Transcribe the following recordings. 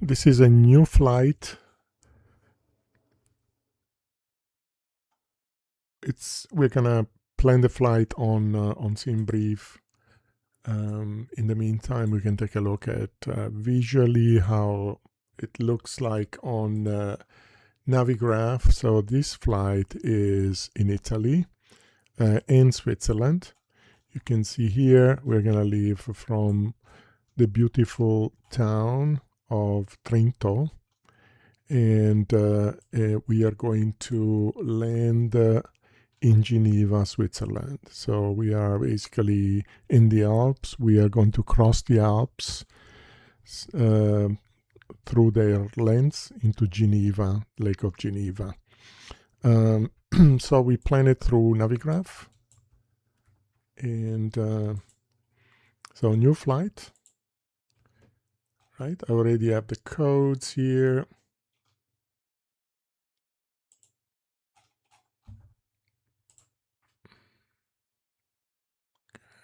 This is a new flight. We're gonna plan the flight on SimBrief. In the meantime, we can take a look at visually how it looks like on Navigraph. So this flight is in Italy and Switzerland. You can see here we're gonna leave from the beautiful town of Trento, and we are going to land in Geneva, Switzerland. So we are basically in the Alps. We are going to cross the Alps through their lands into Geneva, Lake of Geneva. So we plan it through Navigraph, and so new flight. Right, I already have the codes here.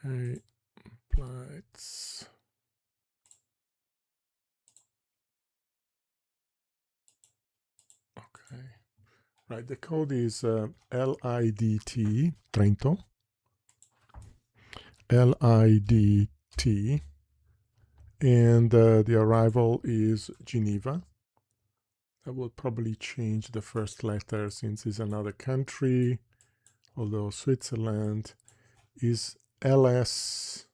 Okay, flights. Okay, right, the code is LIDT, Trento. LIDT. And the arrival is Geneva. I will probably change the first letter since it's another country, although Switzerland is LSGG.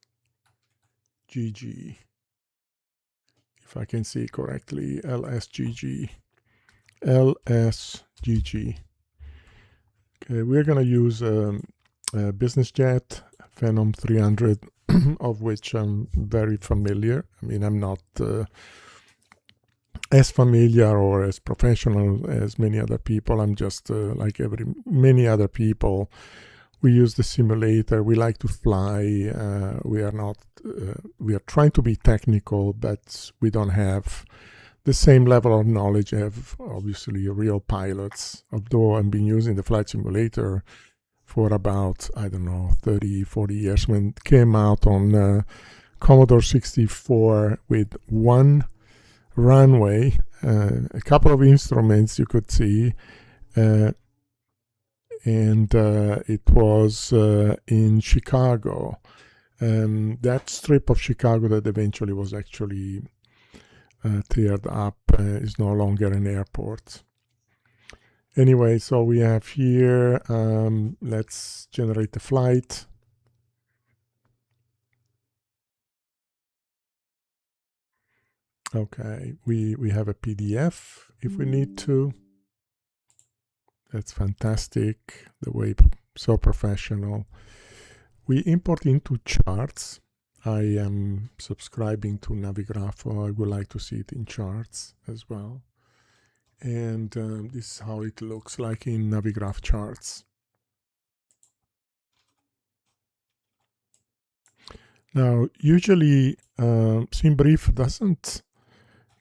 If I can see correctly, LSGG. LSGG. Okay, we're going to use a business jet, Phenom 300, of which I'm very familiar. I mean, I'm not as familiar or as professional as many other people. I'm just like many other people. We use the simulator. We like to fly. We are trying to be technical, but we don't have the same level of knowledge of obviously real pilots. Although I've been using the flight simulator for about, I don't know, 30, 40 years, when it came out on Commodore 64 with one runway, a couple of instruments you could see, and it was in Chicago. That strip of Chicago that eventually was actually teared up is no longer an airport. Anyway, so we have here, let's generate the flight. Okay, we have a PDF if we need to. That's fantastic, the way, so professional. We import into charts. I am subscribing to Navigraph, so I would like to see it in charts as well. And this is how it looks like in Navigraph charts. Now, usually SimBrief doesn't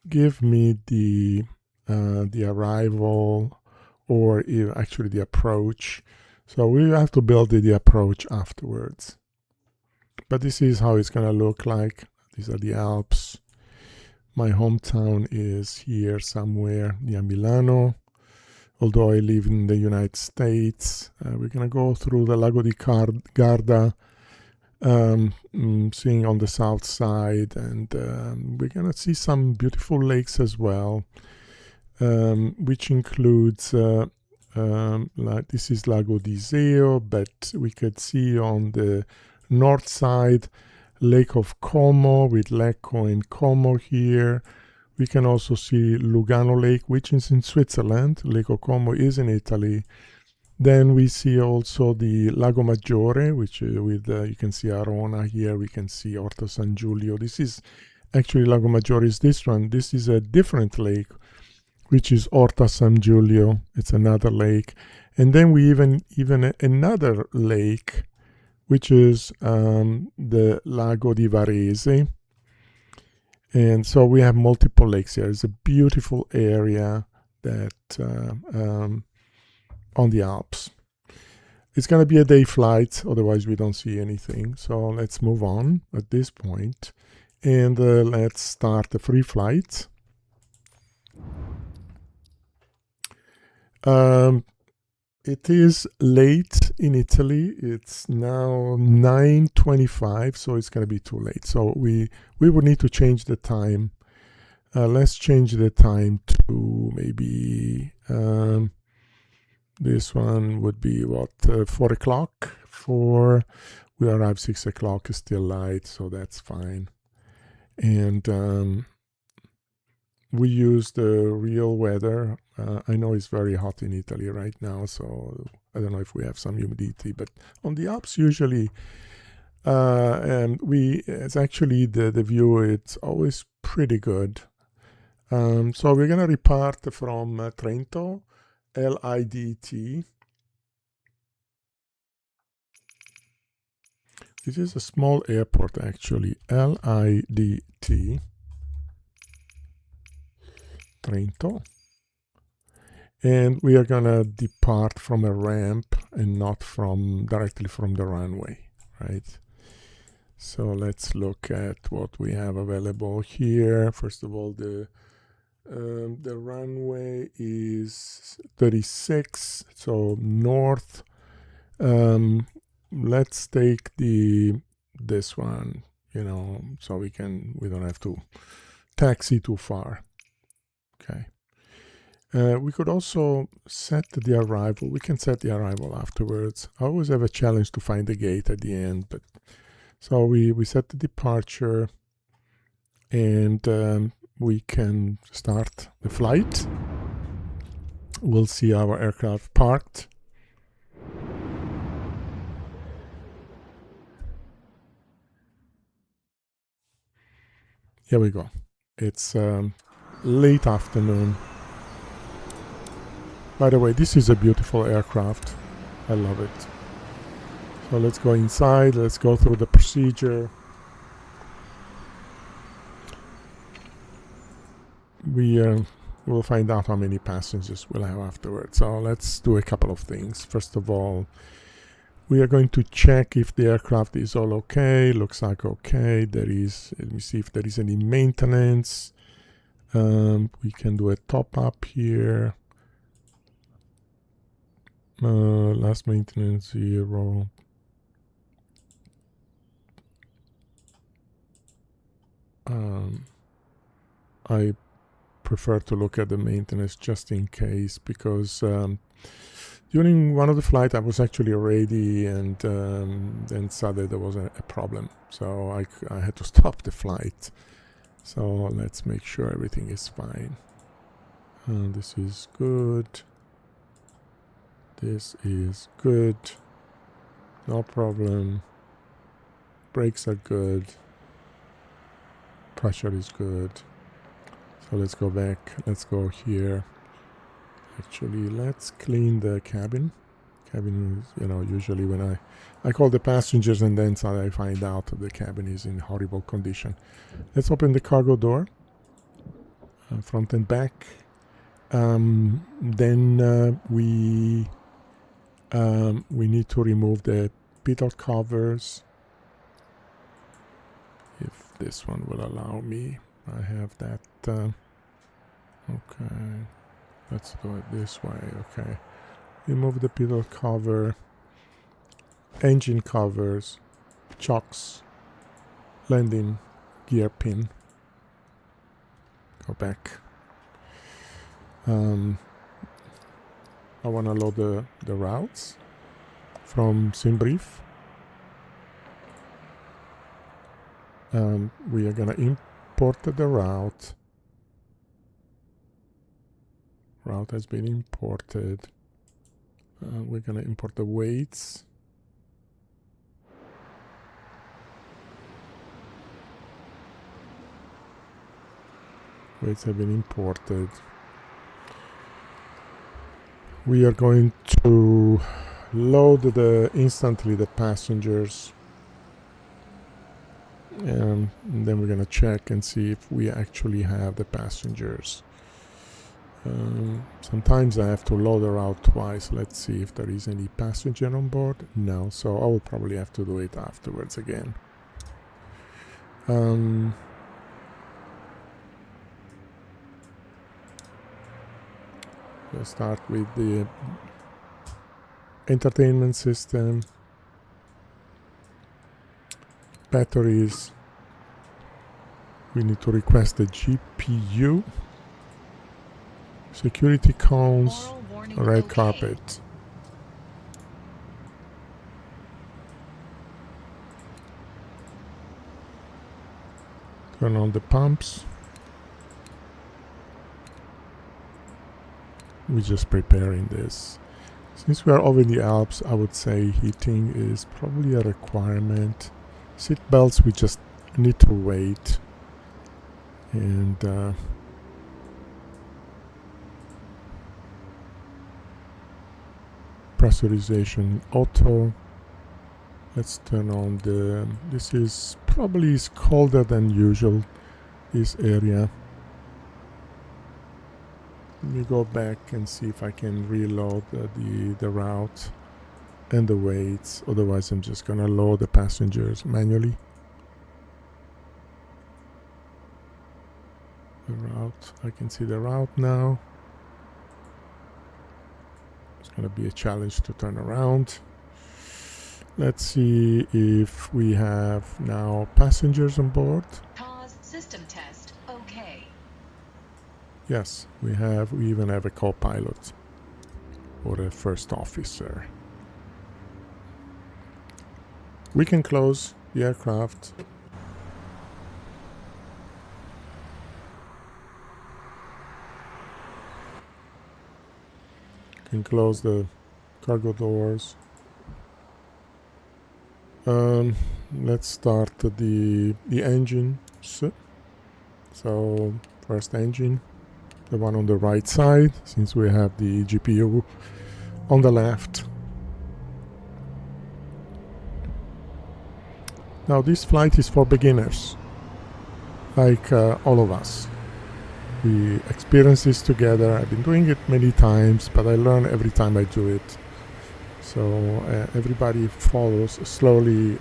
give me the arrival or actually the approach. So we have to build the approach afterwards. But this is how it's going to look like. These are the Alps. My hometown is here somewhere near Milano. Although I live in the United States, we're going to go through the Lago di Garda, seeing on the south side, and we're going to see some beautiful lakes as well, which includes, like this is Lago di Iseo, but we could see on the north side Lake of Como with Lecco and Como here. We can also see Lugano Lake, which is in Switzerland. Lake of Como is in Italy. Then we see also the Lago Maggiore, which with you can see Arona here. We can see Orta San Giulio. This is actually Lago Maggiore is this one. This is a different lake, which is Orta San Giulio. It's another lake. And then we even another lake, which is the Lago di Varese. And so we have multiple lakes here. It's a beautiful area that on the Alps. It's going to be a day flight, otherwise we don't see anything. So let's move on at this point. And let's start the free flight. It is late in Italy. It's now 9:25, so it's going to be too late. So we would need to change the time. Let's change the time to maybe this one would be what 4 o'clock. We arrive 6 o'clock. It's still light, so that's fine. And we use the real weather. I know it's very hot in Italy right now, so I don't know if we have some humidity, but on the Alps usually, and it's actually the view, it's always pretty good. So we're gonna depart from Trento, LIDT. This is a small airport actually, LIDT, Trento. And we are gonna depart from a ramp and not directly from the runway, right? So let's look at what we have available here. First of all, the runway is 36, so north. Let's take this one, so we don't have to taxi too far. Okay. We could also set the arrival. We can set the arrival afterwards. I always have a challenge to find the gate at the end, but so we set the departure, and we can start the flight. We'll see our aircraft parked. Here we go. It's late afternoon. By the way, this is a beautiful aircraft. I love it. So let's go inside. Let's go through the procedure. We'll find out how many passengers we'll have afterwards. So let's do a couple of things. First of all, we are going to check if the aircraft is all okay. Looks like okay. Let me see if there is any maintenance. We can do a top up here. Last maintenance 0. I prefer to look at the maintenance just in case, because during one of the flights I was actually ready, and then suddenly there was a problem, so I had to stop the flight. So let's make sure everything is fine. This is good. This is good. No problem. Brakes are good. Pressure is good. So let's go back. Let's go here. Actually, let's clean the cabin. Cabin is, usually when I call the passengers, and then suddenly I find out the cabin is in horrible condition. Let's open the cargo door, front and back. Then we need to remove the pillow covers. If this one will allow me, I have that. Okay, let's do it this way. Okay, remove the pillow cover, engine covers, chocks, landing gear pin. Go back. I want to load the routes from SimBrief. We are going to import the route. Route has been imported. We're going to import the weights. Weights have been imported. We are going to load instantly the passengers. And then we're going to check and see if we actually have the passengers. Sometimes I have to load the route twice. Let's see if there is any passenger on board. No, so I will probably have to do it afterwards again. Let's start with the entertainment system, batteries. We need to request the GPU, security cones, red carpet. Turn on the pumps. We're just preparing this. Since we are over the Alps, I would say heating is probably a requirement. Seat belts, we just need to wait. And pressurization auto. Let's turn on the, this is probably colder than usual, this area. Let me go back and see if I can reload the route and the weights. Otherwise, I'm just gonna load the passengers manually. The route, I can see the route now. It's gonna be a challenge to turn around. Let's see if we have now passengers on board. Pause system test. Okay. Yes, we even have a co-pilot or a first officer. We can close the aircraft. Can close the cargo doors. Let's start the engine. So first engine, the one on the right side, since we have the GPU on the left. Now this flight is for beginners, like all of us. We experience this together. I've been doing it many times, but I learn every time I do it. So everybody follows slowly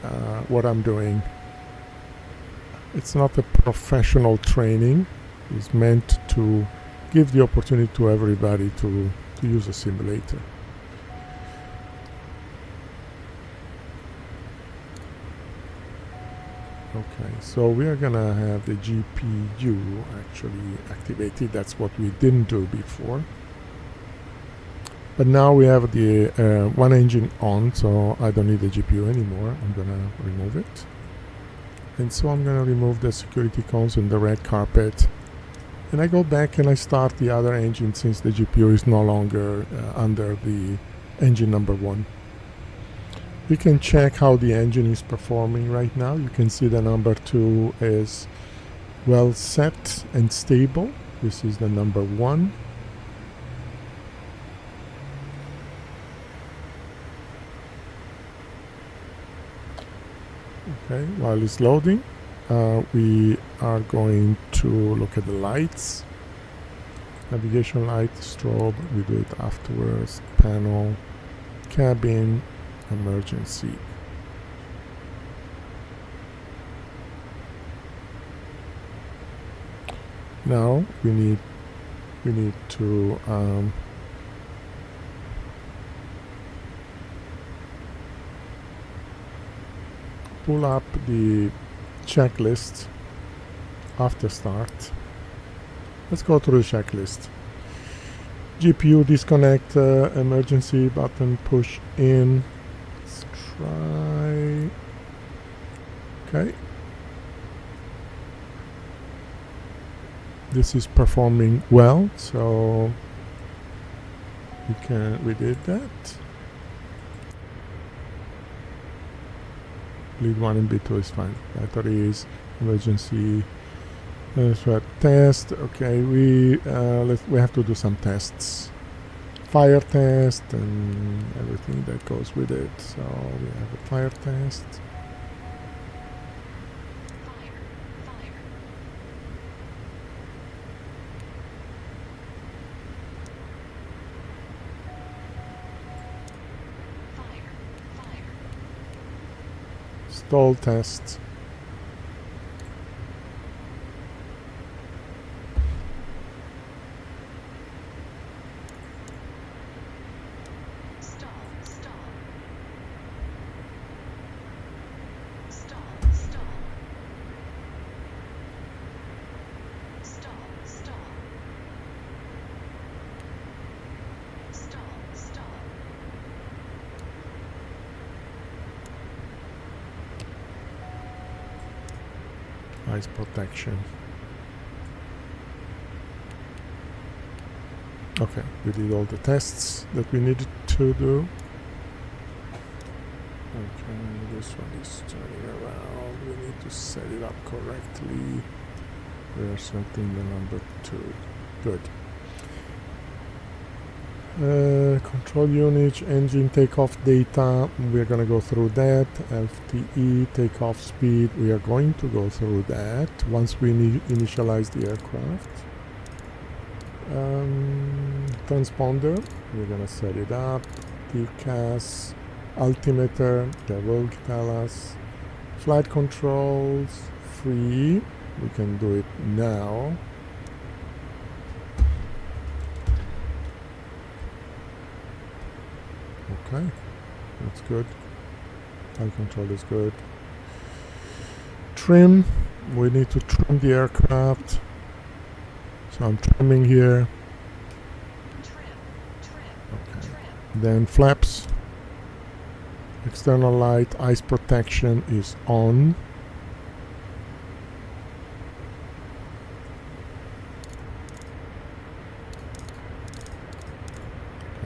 what I'm doing. It's not a professional training. It's meant to give the opportunity to everybody to use a simulator. Okay, so we are gonna have the GPU actually activated. That's what we didn't do before. But now we have the one engine on, so I don't need the GPU anymore. I'm gonna remove it. And so I'm gonna remove the security cones and the red carpet. And I go back and I start the other engine since the GPU is no longer under the engine number 1. We can check how the engine is performing right now. You can see the number 2 is well set and stable. This is the number 1. Okay, while it's loading, we are going to look at the lights. Navigation light, strobe, we do it afterwards. Panel, cabin, emergency. Now we need to pull up the checklist after start. Let's go through the checklist. GPU disconnect, emergency button push in. Let's try. Okay. This is performing well, so we did that. Bleed 1 and B2 is fine. Batteries, emergency, test. Okay, we have to do some tests. Fire test and everything that goes with it. So we have a fire test. Stall test. ice protection. Okay, we did all the tests that we needed to do. Okay, this one is turning around. We need to set it up correctly. We are setting the number 2. Good. Control unit, engine takeoff data. We're going to go through that. LTE, takeoff speed. We are going to go through that once we initialize the aircraft. Transponder, we're going to set it up. TCAS, altimeter, that will tell us. Flight controls, free. We can do it now. Okay, that's good. Flight control is good. Trim, we need to trim the aircraft. So I'm trimming here. Okay. Then flaps. External light, ice protection is on.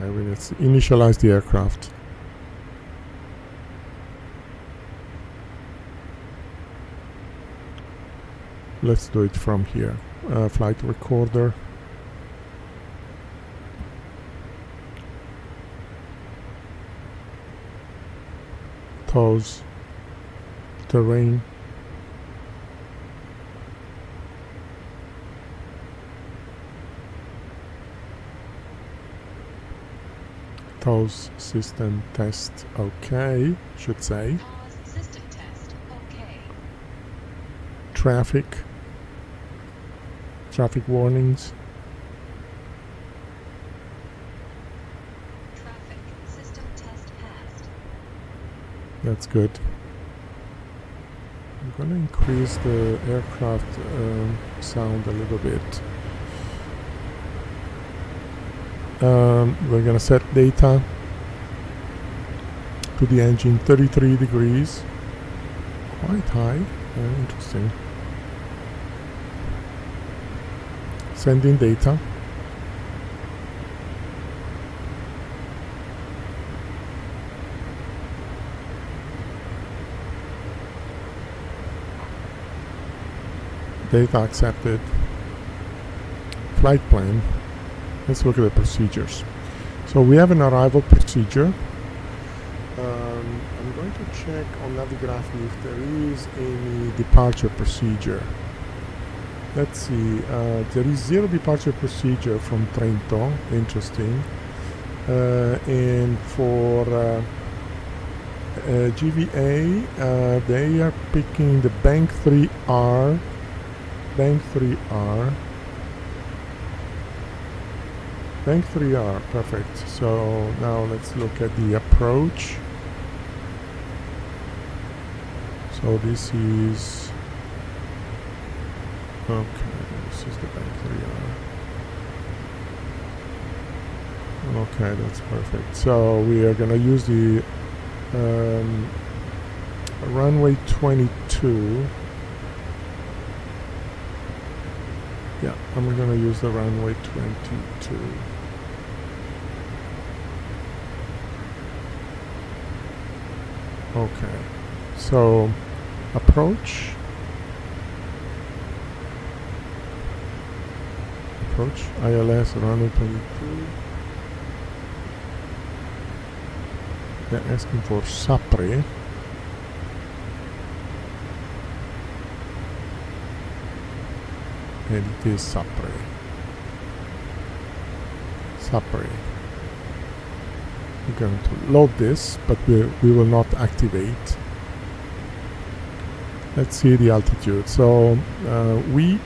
Okay, let's initialize the aircraft. Let's do it from here. Flight recorder. Tows. Terrain. Tows system test. Okay, should say. System test. Okay. Traffic warnings. Traffic system test passed. That's good. I'm going to increase the aircraft sound a little bit. We're going to set data to the engine 33 degrees. Quite high. Interesting. Sending data. Data accepted. Flight plan. Let's look at the procedures. So we have an arrival procedure. I'm going to check on Navigraph if there is any departure procedure. Let's see. There is 0 departure procedure from Trento. Interesting. And for GVA, they are picking the Bank 3R. Bank 3R. Bank 3R, perfect. So now let's look at the approach. So this is, okay, this is the Bank 3R. Okay, that's perfect. So we are going to use the runway 22. Yeah, I'm going to use the runway 22. Okay, so approach, ILS runway 22. They're asking for Sapri. And it is Sapri. We're going to load this, but we will not activate. Let's see the altitude. So we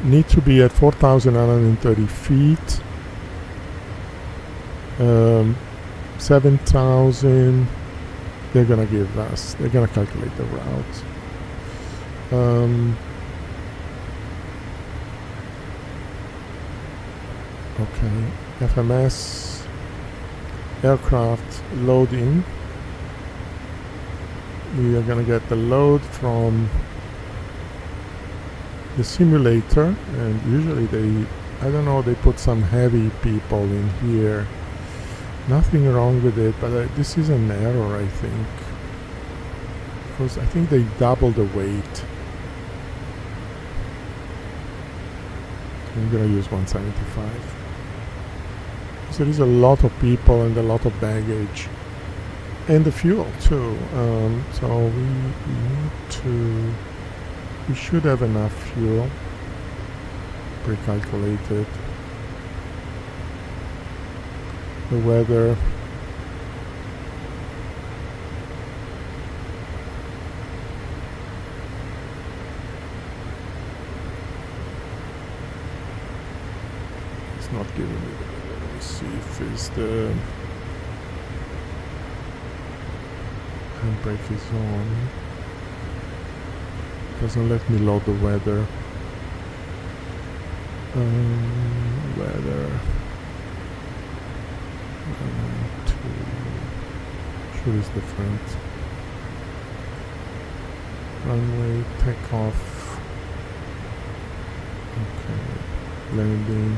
need to be at 4,930 feet. 7,000. They're gonna give us. They're gonna calculate the route. Okay, FMS aircraft loading. we are gonna get the load from the simulator, and usually I don't know, they put some heavy people in here. Nothing wrong with it, but this is an error, I think, because I think they double the weight. I'm gonna use 175. So there is a lot of people and a lot of baggage, and the fuel too. So we should have enough fuel, pre-calculated. The weather. It's not giving me the weather. Let me see if it's the handbrake is on. Doesn't let me load the weather. Weather. Sure is different. Runway, takeoff. Okay, landing.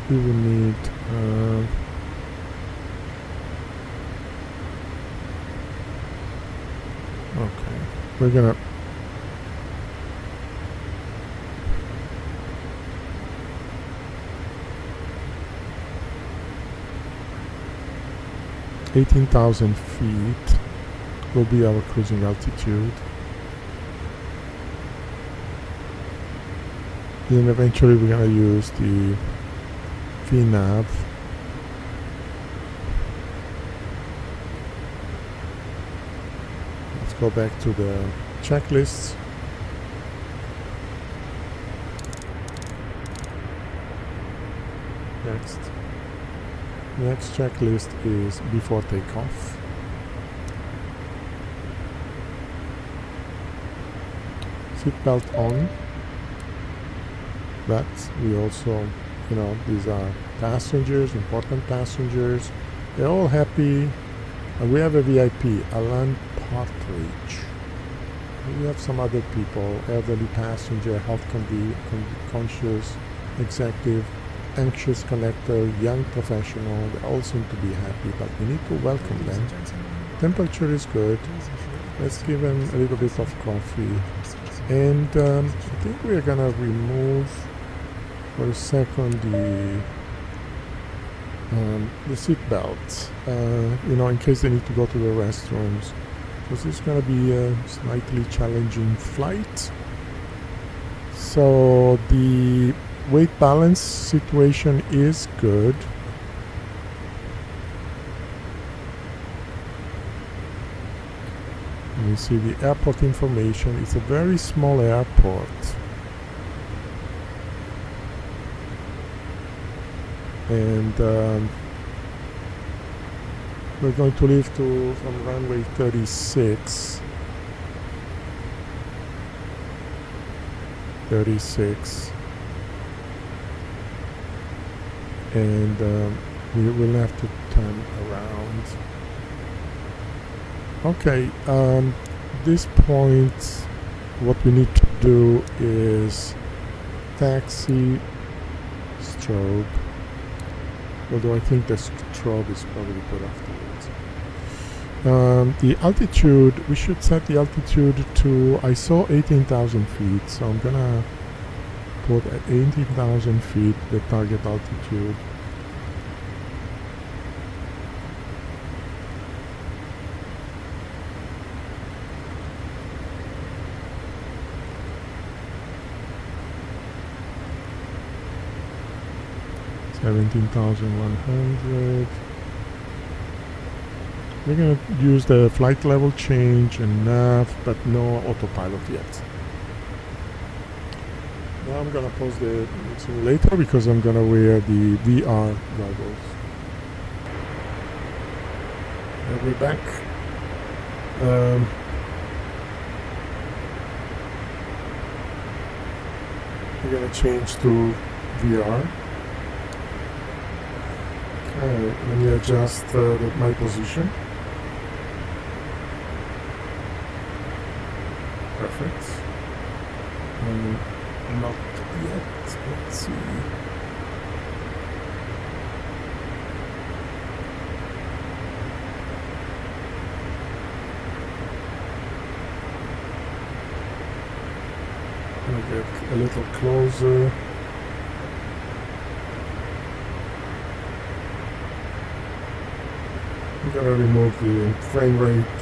We will need okay, we're gonna (18,000 feet) will be our cruising altitude. Then eventually we're gonna use the Phenom. Let's go back to the checklists. Next checklist is before takeoff. Seatbelt on. But we also, these are passengers, important passengers. They're all happy. And we have a VIP, Alan Partridge. And we have some other people, elderly passenger, health conscious, executive, anxious connector, young professional. They all seem to be happy, but we need to welcome them. Temperature is good. Let's give them a little bit of coffee. And I think we're gonna remove for a second the seat belts, in case they need to go to the restrooms, because it's going to be a slightly challenging flight. So the weight balance situation is good. You see the airport information. It's a very small airport. And we're going to leave from runway 36. And we will have to turn around. Okay, this point, what we need to do is taxi strobe. Although I think the strobe is probably put afterwards. The altitude, we should set the altitude to, I saw 18,000 feet, so I'm gonna put at 18,000 feet the target altitude. $17,100. We're going to use the flight level change and nav, but no autopilot yet. Now I'm going to pause the simulator because I'm going to wear the VR goggles. And we're back. We're going to change to VR. Let me adjust my position. Perfect. Not yet. Let's see. I'll get a little closer. I'm gonna remove the frame rate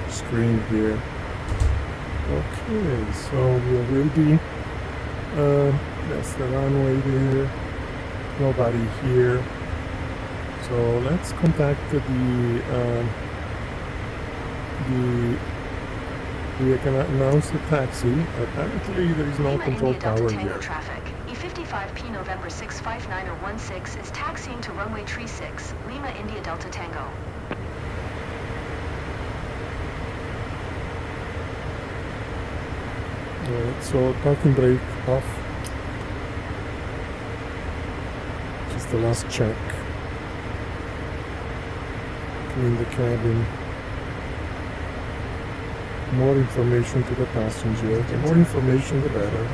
screen here. Okay, so we will be, that's the runway there, nobody here. So let's contact we are gonna announce the taxi. Apparently there is no Lima control India Delta tower Tango here. traffic. E55P November 65916 is taxiing to runway 36, Lima India Delta Tango. So parking brake off. Just the last check. Clean the cabin. More information to the passenger. The more information, the better.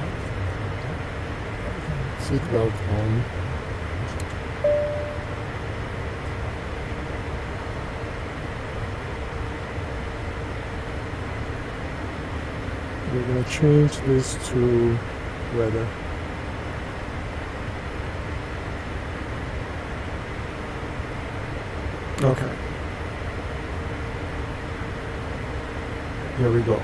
Seatbelt on. We're gonna change this to weather. Okay. Here we go.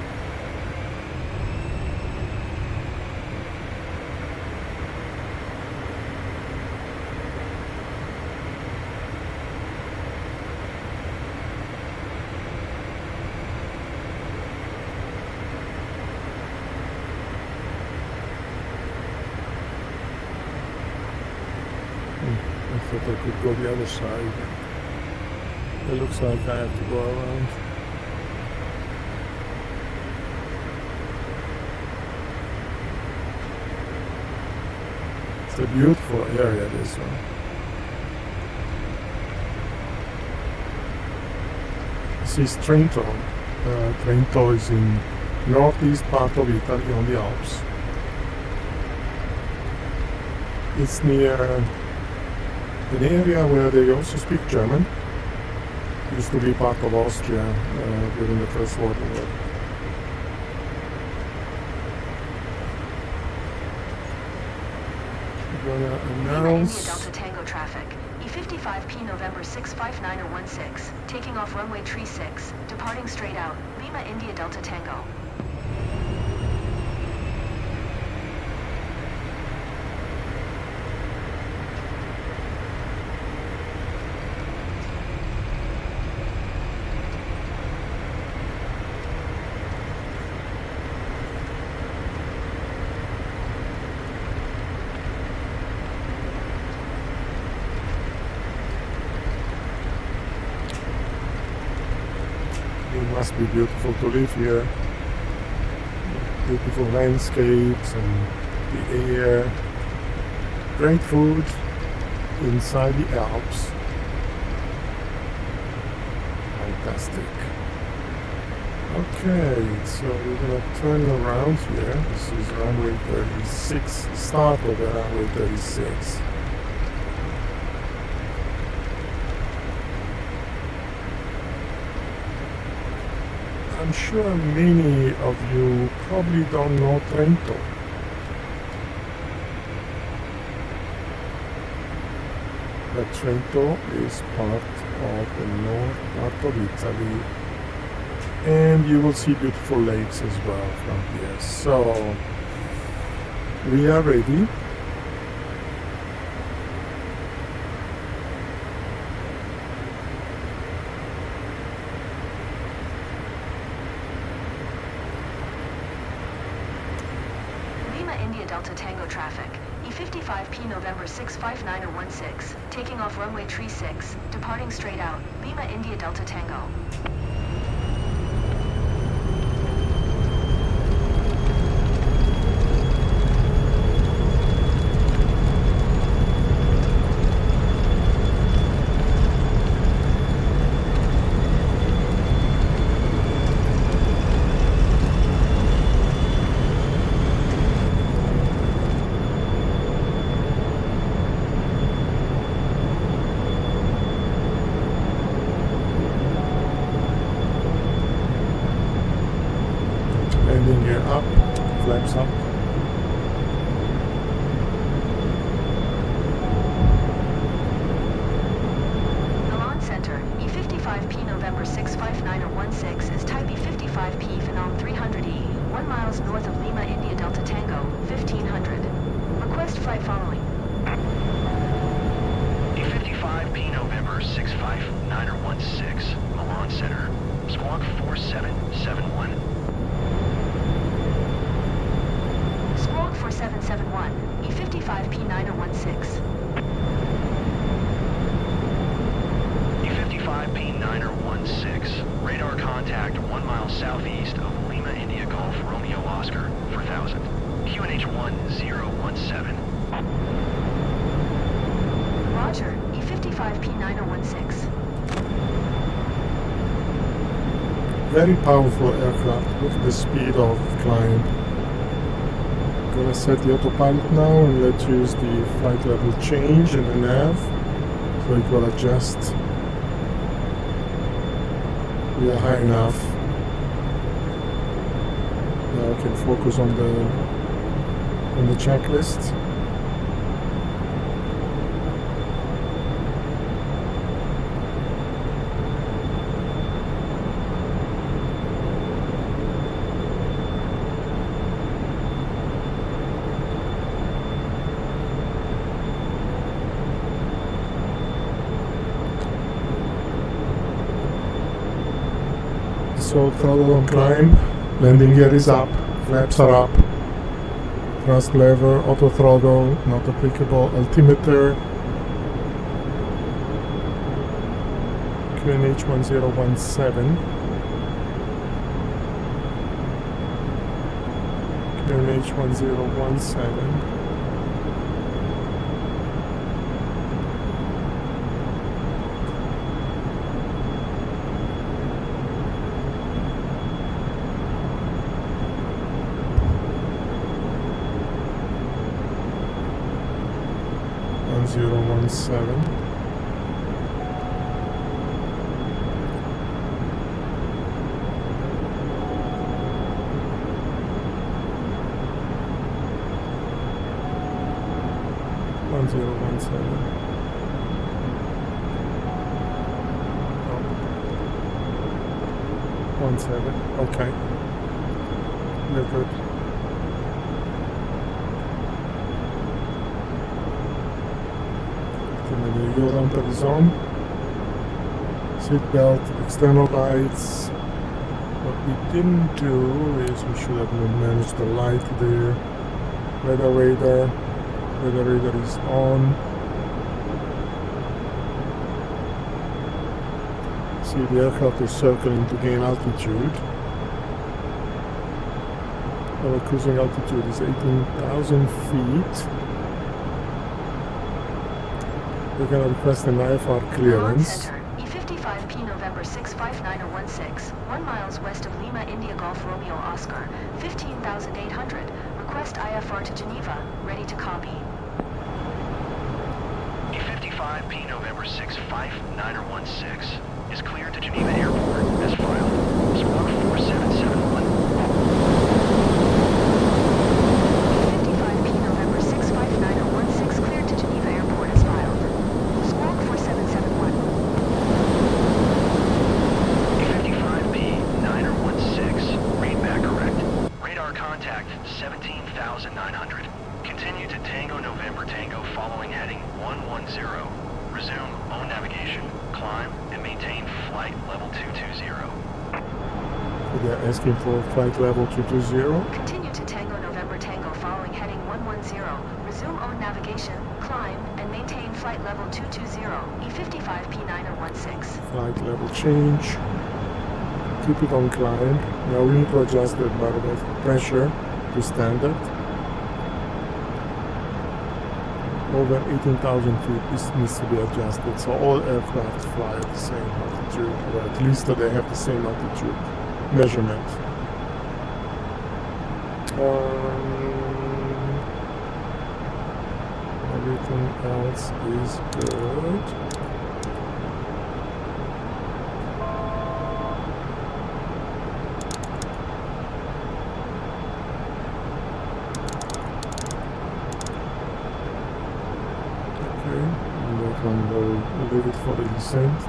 I thought I could go the other side. It looks like I have to go around. It's a beautiful area, this one. This is Trento. Trento is in northeast part of Italy on the Alps. It's near an area where they also speak German. Used to be part of Austria during the First World War. We're gonna Lima India announce. Delta Tango traffic. E55P November 65916, taking off runway 36, departing straight out, Lima India Delta Tango. It must be beautiful to live here. Beautiful landscapes and the air. Great food inside the Alps. Fantastic. Okay, so we're gonna turn around here. This is runway 36, start of the runway 36. I'm sure many of you probably don't know Trento. But Trento is part of the north part of Italy, and you will see beautiful lakes as well from here. So we are ready. India Delta Tango traffic. E55P November 65916, taking off runway 36, departing straight out, Lima India Delta Tango. landing gear up, flaps up. Milan Center, E55P November 65916 is type E55P Phenom 300e, 1 miles north of Lima, India Delta Tango, 1500. Request flight following. E55P November 65916, Milan Center, squawk 4771. Squawk 4771, E55P 9016. E55P 9016, radar contact 1 mile southeast of Lima, India Golf, Romeo Oscar, 4000. QNH 1017. Roger, E55P 9016. Very powerful aircraft with the speed of climb. Gonna set the autopilot now and let's use the flight level change in the nav so it will adjust. We are high enough. Now I can focus on the checklist. So throttle on climb, landing gear is up, flaps are up, thrust lever, auto throttle, not applicable, altimeter, QNH 1017, QNH 1017. Seven. One zero one seven. Oh. 17. Okay. They're good. Go down to the zone. Seat belt, external lights. What we didn't do is we should have managed the light there. Weather radar. Weather radar is on. See, the aircraft is circling to gain altitude. Our cruising altitude is 18,000 feet. We're going to request an IFR clearance. Center, E55P November 65916, 1 miles west of Lima, India Golf, Romeo Oscar, 15,800. Request IFR to Geneva, ready to copy. E55P November 65916 is cleared to Geneva Airport as filed. Squawk 4771. E55P November 65916, cleared to Geneva Airport as filed. Squawk 4771. E55P 9016, read back correct. Radar contact 17,900. Continue to Tango November Tango following heading 110. Resume own navigation, climb, and maintain flight level 220. So they're asking for flight level 220. Continue to Tango November Tango following heading 110. Resume own navigation, climb, and maintain flight level 220. E55P 9016. Flight level change. Keep it on climb. Now we need to adjust the barometric pressure to standard. Over 18,000 feet, this needs to be adjusted. So all aircraft fly at the same altitude, or at least they have the same altitude measurement. Everything else is good. leave it for the descent.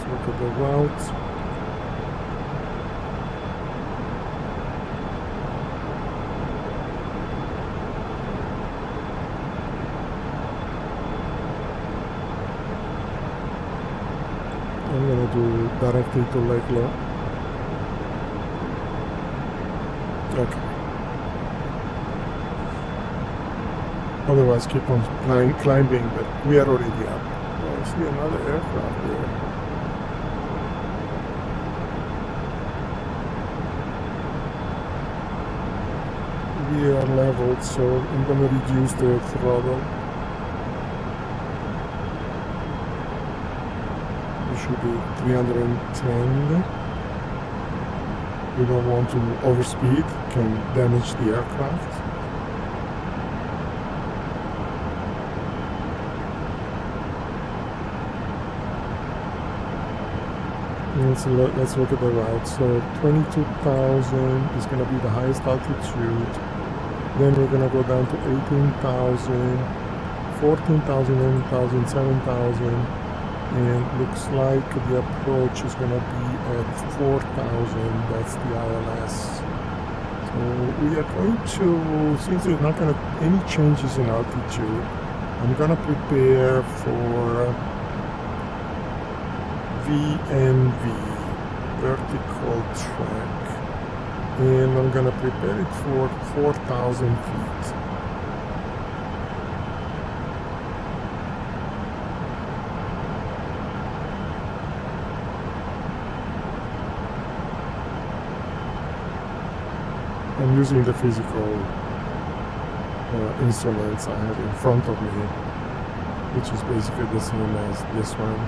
Look at the route. I'm gonna do directly to Lake Low. Okay. Otherwise keep on climbing, but we are already up. Oh, I see another aircraft there. We are leveled, so I'm going to reduce the throttle. We should be 310. We don't want to overspeed, can damage the aircraft. Let's look at the route. So 22,000 is going to be the highest altitude. Then we're going to go down to 18,000, 14,000, 11,000, 7,000, and looks like the approach is going to be at 4,000. That's the ILS. So we are going to, since there's not going to any changes in altitude, I'm going to prepare for VNV, vertical track. And I'm going to prepare it for 4,000 feet. I'm using the physical instruments I have in front of me, which is basically the same as this one.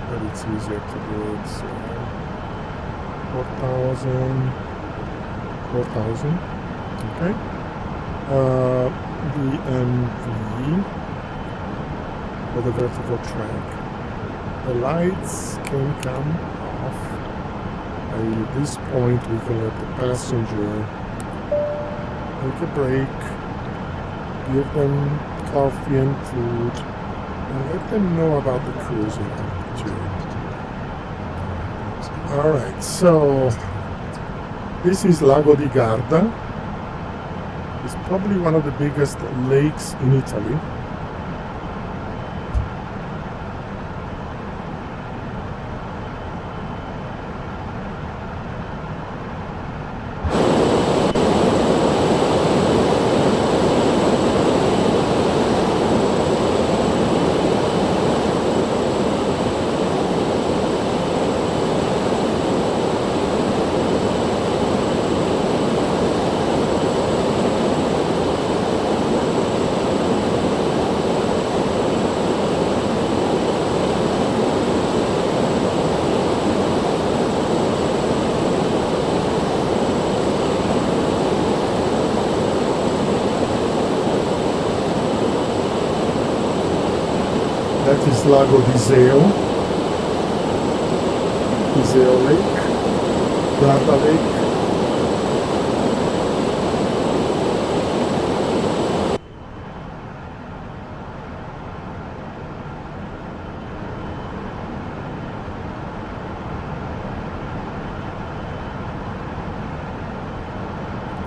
But it's easier to do it. So 4,000, 4,000, okay. BMV for the vertical track. The lights can come off. And at this point we can let the passenger take a break, give them coffee and food, and let them know about the cruising altitude. Alright, so this is Lago di Garda. It's probably one of the biggest lakes in Italy. That is Lago di Iseo Lake, Garda Lake.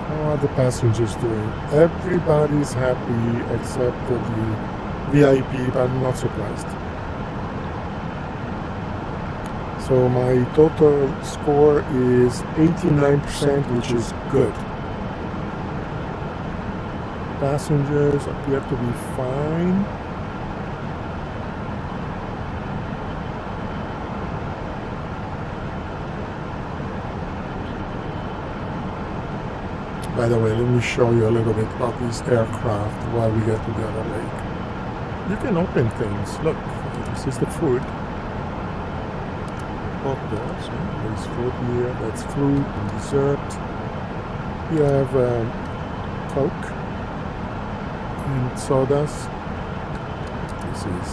How are the passengers doing? Everybody's happy except for the VIP, but I'm not surprised. So my total score is 89%, which is good. Passengers appear to be fine. By the way, let me show you a little bit about this aircraft while we get to the other lake. you can open things. Look, this is the food. Oh, there's food here. That's fruit and dessert. You have Coke and sodas. This is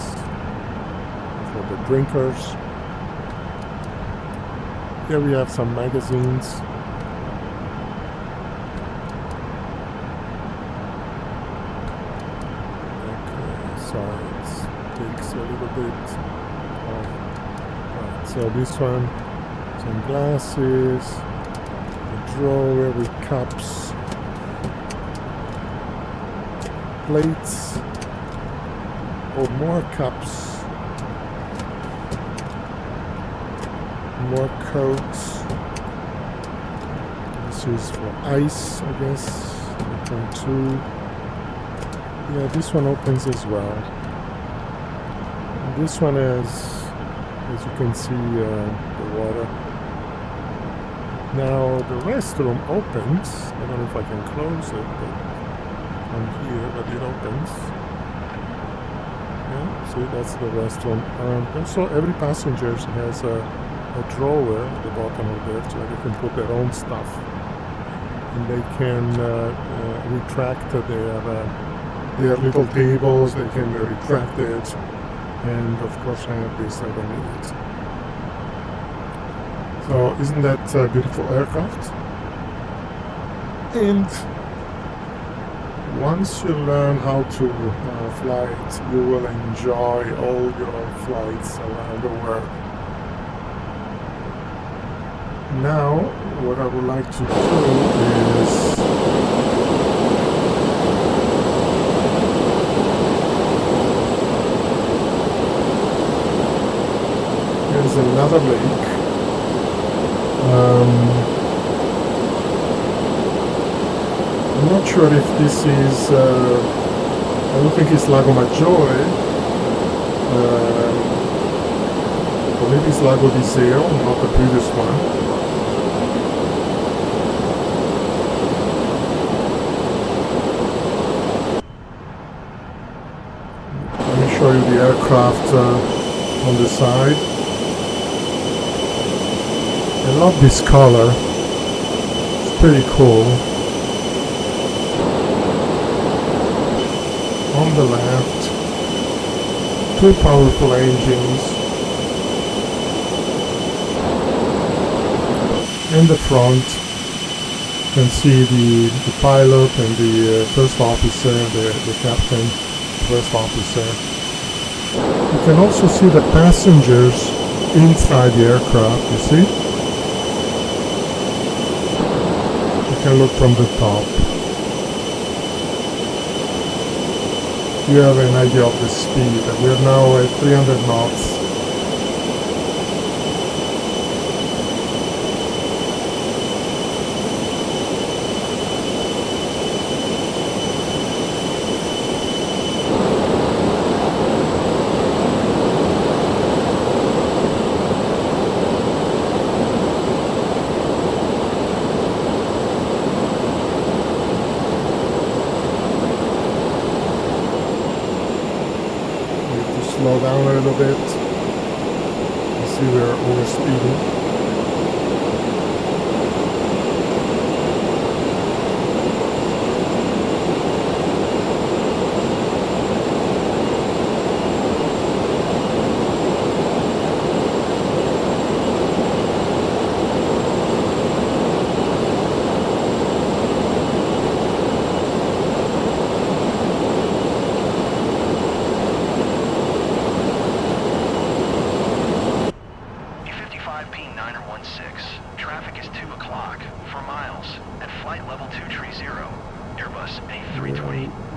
for the drinkers. Here we have some magazines. Okay, so it takes a little bit of... Right, so this one, some glasses, a drawer with cups, plates, or more cups, more Cokes. This is for ice, I guess. One, two. Yeah, this one opens as well. And this one is, as you can see, the water. Now the restroom opens. I don't know if I can close it, but from here, but it opens. Yeah, see, that's the restroom. Also, every passenger has a drawer at the bottom of there, so they can put their own stuff, and they can retract their little tables. They can retract it, and of course I have this. I don't need it. So isn't that a beautiful aircraft? And once you learn how to fly it, you will enjoy all your flights around the world. Now, what I would like to do is here's another lake. I'm not sure if this is, I don't think it's Lago Maggiore, or maybe it's Lago di Seo, not the previous one. Show you the aircraft on the side. I love this color. It's pretty cool. On the left, two powerful engines. In the front, you can see the pilot and the first officer, the captain, first officer. You can also see the passengers inside the aircraft, you see? You can look from the top. You have an idea of the speed. We are now at 300 knots. Slow down a little bit. You see we're overspeeding.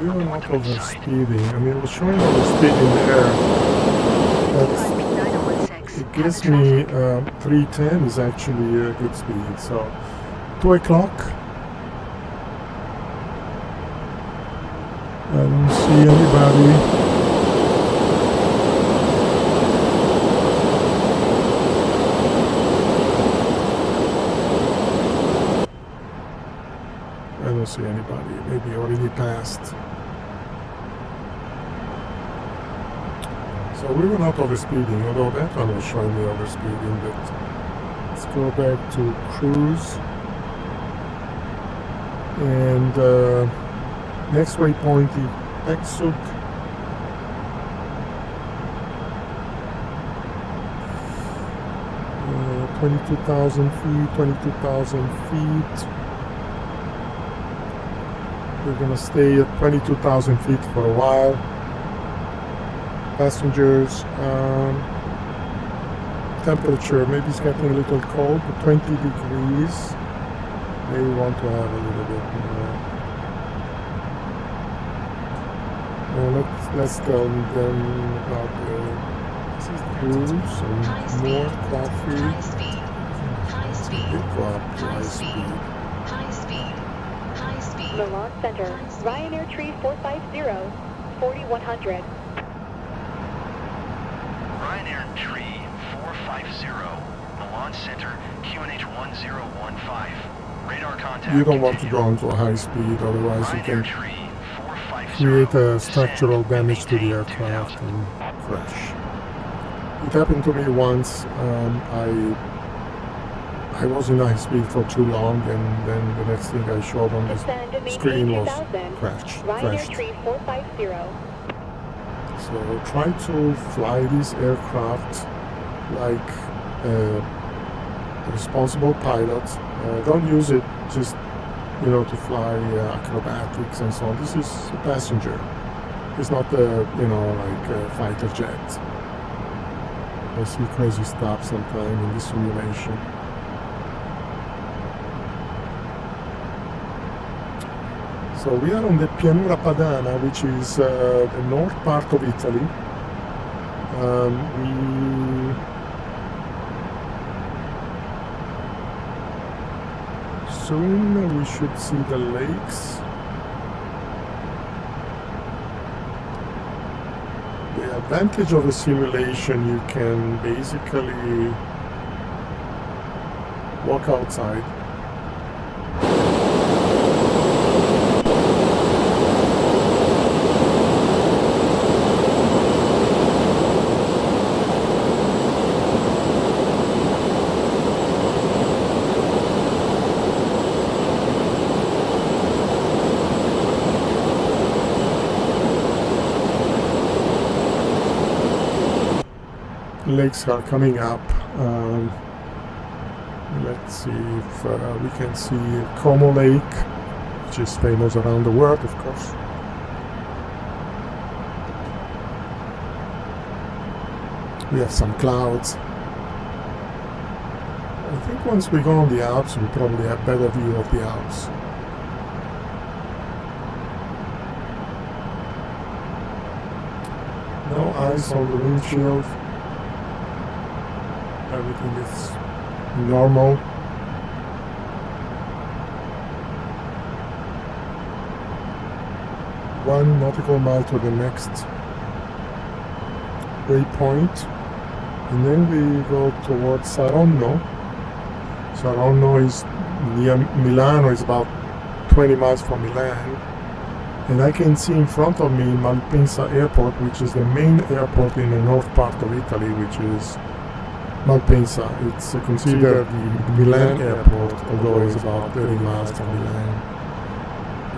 We were not overspeeding. I mean, it was showing overspeed in the air. But it gives me 310 is actually a good speed. So 2 o'clock. I don't see anybody. I don't see anybody. Maybe already passed. So we were not overspeeding, although that one was showing me overspeeding, but let's go back to cruise. And next waypoint is Exuk. 22,000 feet, 22,000 feet. We're gonna stay at 22,000 feet for a while. Passengers, temperature, maybe it's getting a little cold, but 20 degrees. Maybe we want to have a little bit more. Let's tell them about the cruise and more coffee. High speed. High speed. Go up to high speed. High speed. High speed. Milan Center, Ryanair Tree 450, 4100. Ryanair Tree 450, Milan Center, QNH 1015. Radar contact. You don't want to go into a high speed, otherwise you Ryanair can Tree 450. create a structural Descend, damage to the maintain aircraft 2000. and crash. It happened to me once. I was in high speed for too long, and then the next thing I showed on the Descend and screen maintain was 2000. crashed. Ryanair Tree 450. So try to fly this aircraft like a responsible pilot. Don't use it just, you know, to fly acrobatics and so on. This is a passenger. It's not a, you know, like a fighter jet. I see crazy stuff sometimes in this simulation. So we are on the Pianura Padana, which is the north part of Italy. Soon we should see the lakes. The advantage of a simulation, you can basically walk outside. Lakes are coming up. Let's see if we can see Como Lake, which is famous around the world, of course. We have some clouds. I think once we go on the Alps, we probably have better view of the Alps. No ice on the windshield. Everything is normal. One nautical mile to the next waypoint, and then we go towards Saronno. Saronno is near Milano, it's about 20 miles from Milan. And I can see in front of me Malpensa Airport, which is the main airport in the north part of Italy, which is Malpensa. It's considered the Milan airport, although it's about 30 miles from Milan.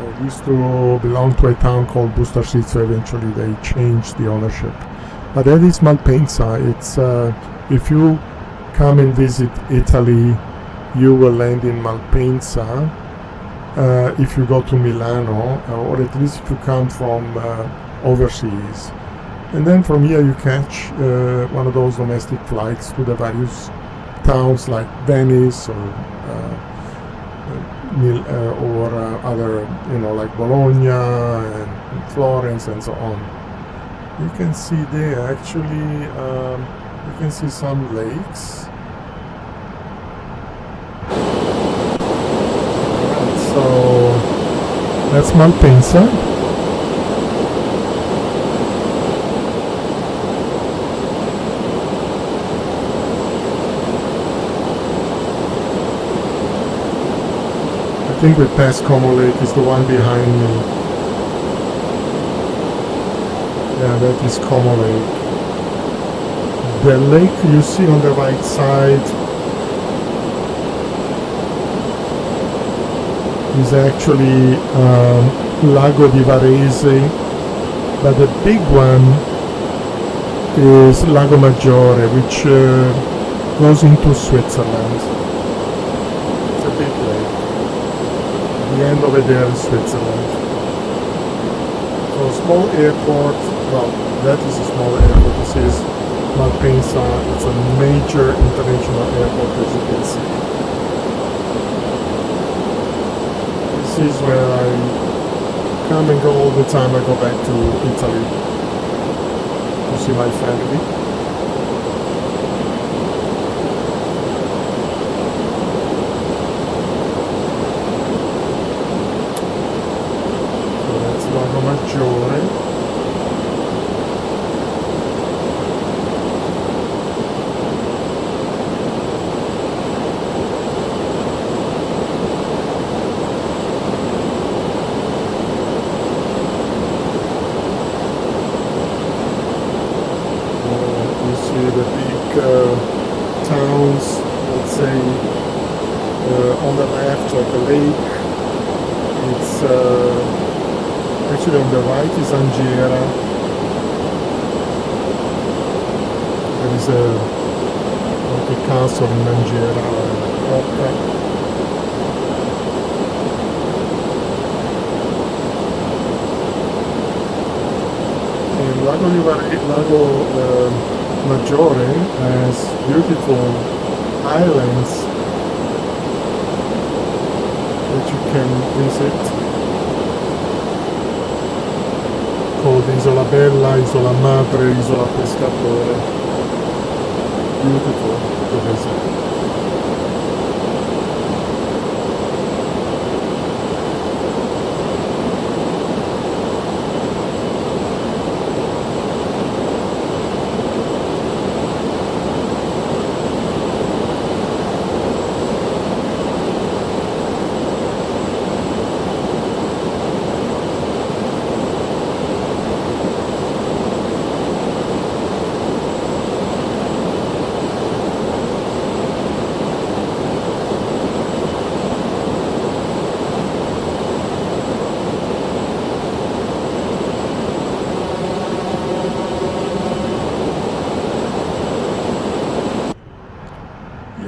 It used to belong to a town called Bustarsizzo. Eventually they changed the ownership. But that is Malpensa. It's if you come and visit Italy, you will land in Malpensa. If you go to Milano, or at least if you come from overseas. And then from here you catch one of those domestic flights to the various towns like Venice or other, you know, like Bologna and Florence and so on. You can see there actually, you can see some lakes. So that's Malpensa. I think we passed Como Lake, is the one behind me. Yeah, that is Como Lake. The lake you see on the right side is actually Lago di Varese, but the big one is Lago Maggiore, which goes into Switzerland. It's a big lake. The end over there is Switzerland. So small airport, well, that is a small airport. This is Malpensa. It's a major international airport, as you can see. This is where I come and go all the time. I go back to Italy to see my family. So that's Lago Maggiore. Towns, let's say, on the left of the lake. It's actually on the right is Angera. There is like a castle in Angera, Rocca. And Lago Maggiore has beautiful islands that you can visit, called Isola Bella, Isola Madre, Isola Pescatore. Beautiful to visit.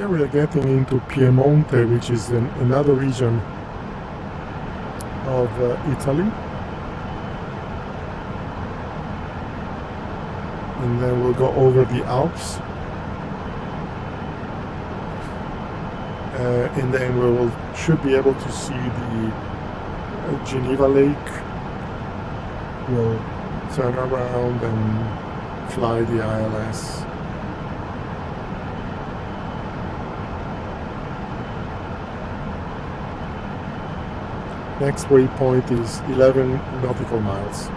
We are getting into Piemonte, which is another region of Italy, and then we'll go over the Alps, and then should be able to see the Geneva Lake. We'll turn around and fly the ILS. Next waypoint is 11 nautical miles.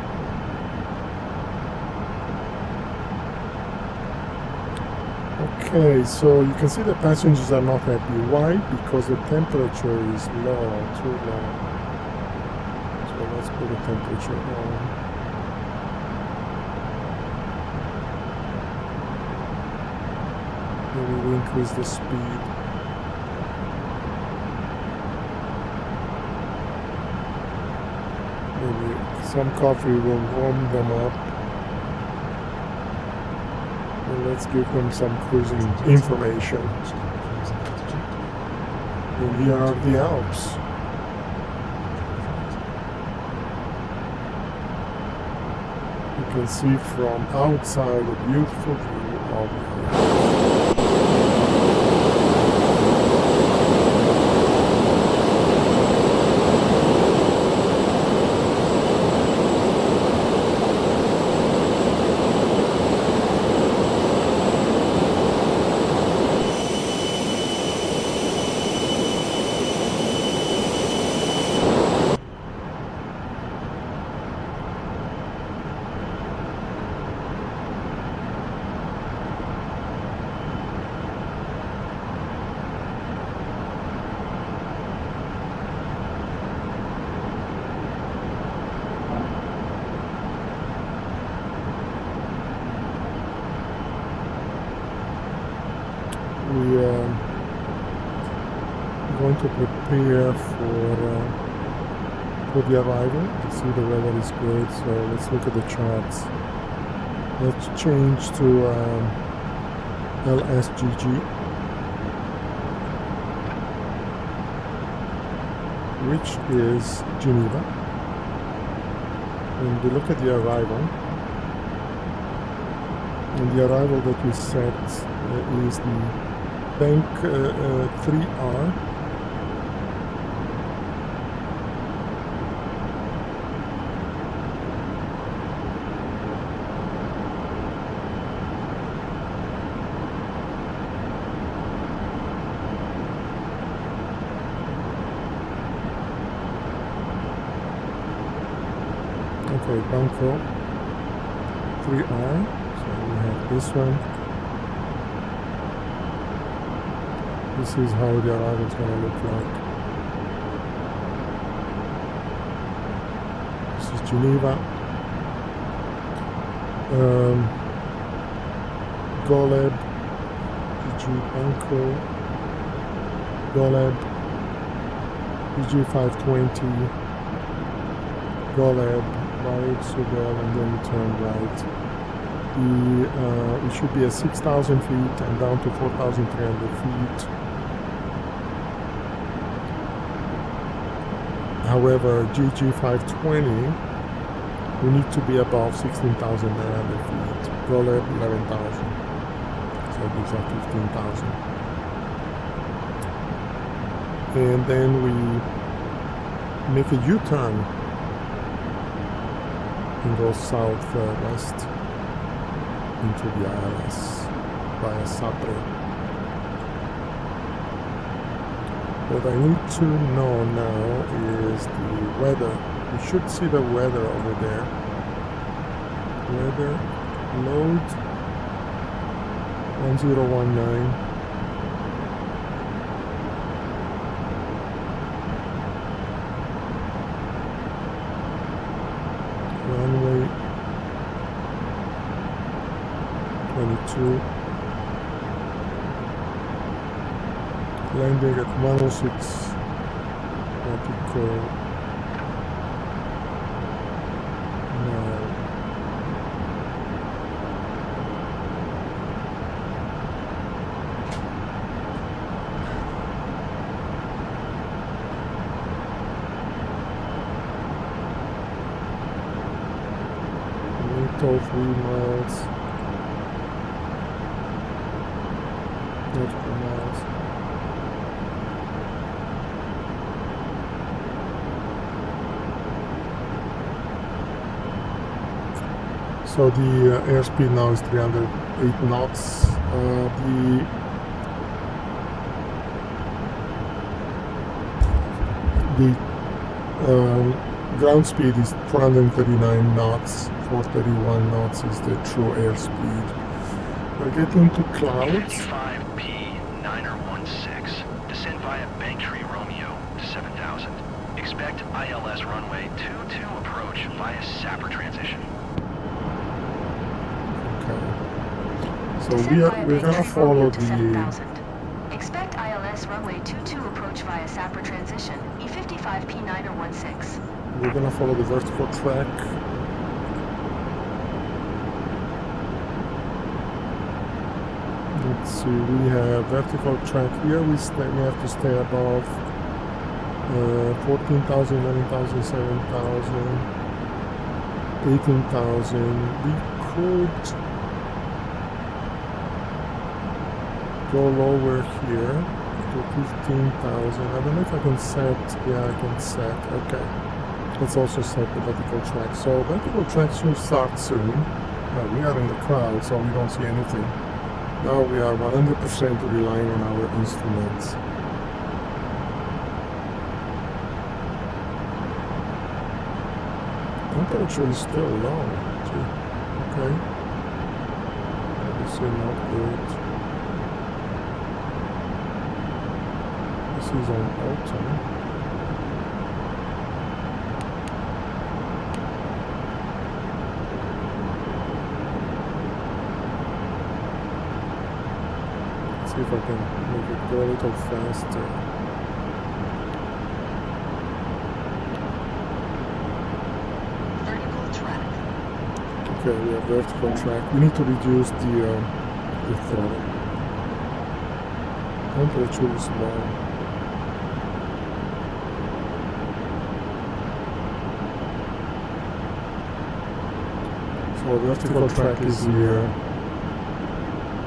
Okay, so you can see the passengers are not happy. Why? Because the temperature is low, too low. So let's put the temperature on. Maybe we increase the speed. Maybe some coffee will warm them up. And let's give them some cruising information. And here are the Alps. You can see from outside a beautiful view of the Alps. to prepare for the arrival. You see the weather is good, so let's look at the charts. Let's change to LSGG, which is Geneva. And we look at the arrival. And the arrival that we set is the bank 3R. Okay, Banco 3R, so we have this one. This is how the arrival is going to look like. This is Geneva. Goleb, PG Banco, Goleb, PG 520, Goleb, right, Subel, and then turn right. It should be at 6,000 feet and down to 4,300 feet. However, GG 520, we need to be above 16,900 feet. Goleb 11,000, so it gives us 15,000. And then we make a U-turn and go southwest into the ILS via Sapre. What I need to know now is the weather. You should see the weather over there. Weather, load, 1019. Runway 22, landing at 106 nautical mile. Total 3 miles, nautical miles. So the airspeed now is 308 knots. The ground speed is 439 knots. 431 knots is the true airspeed. We're getting to clouds. 55P 916. Descend via Banktree Romeo to 7,000. Expect ILS runway 22 approach via Sapper transition. Okay. So we're gonna follow the. Expect ILS runway 22 approach via Sapper transition. E55P 916. We're gonna follow the vertical track. Let's see, we have vertical track here. We have to stay above 14,000, 11,000, 7,000, 18,000. We could go lower here to 15,000. I don't know if I can set. Yeah, I can set. Okay. Let's also set the vertical track. So vertical track should start soon. We are in the crowd, so we don't see anything. Now we are 100% relying on our instruments. Temperature is still low. Okay. Obviously not good. This is on autumn. See if I can make it go a little faster. Okay, we have vertical track. We need to reduce the throttle. Temperature is low. So vertical track is here.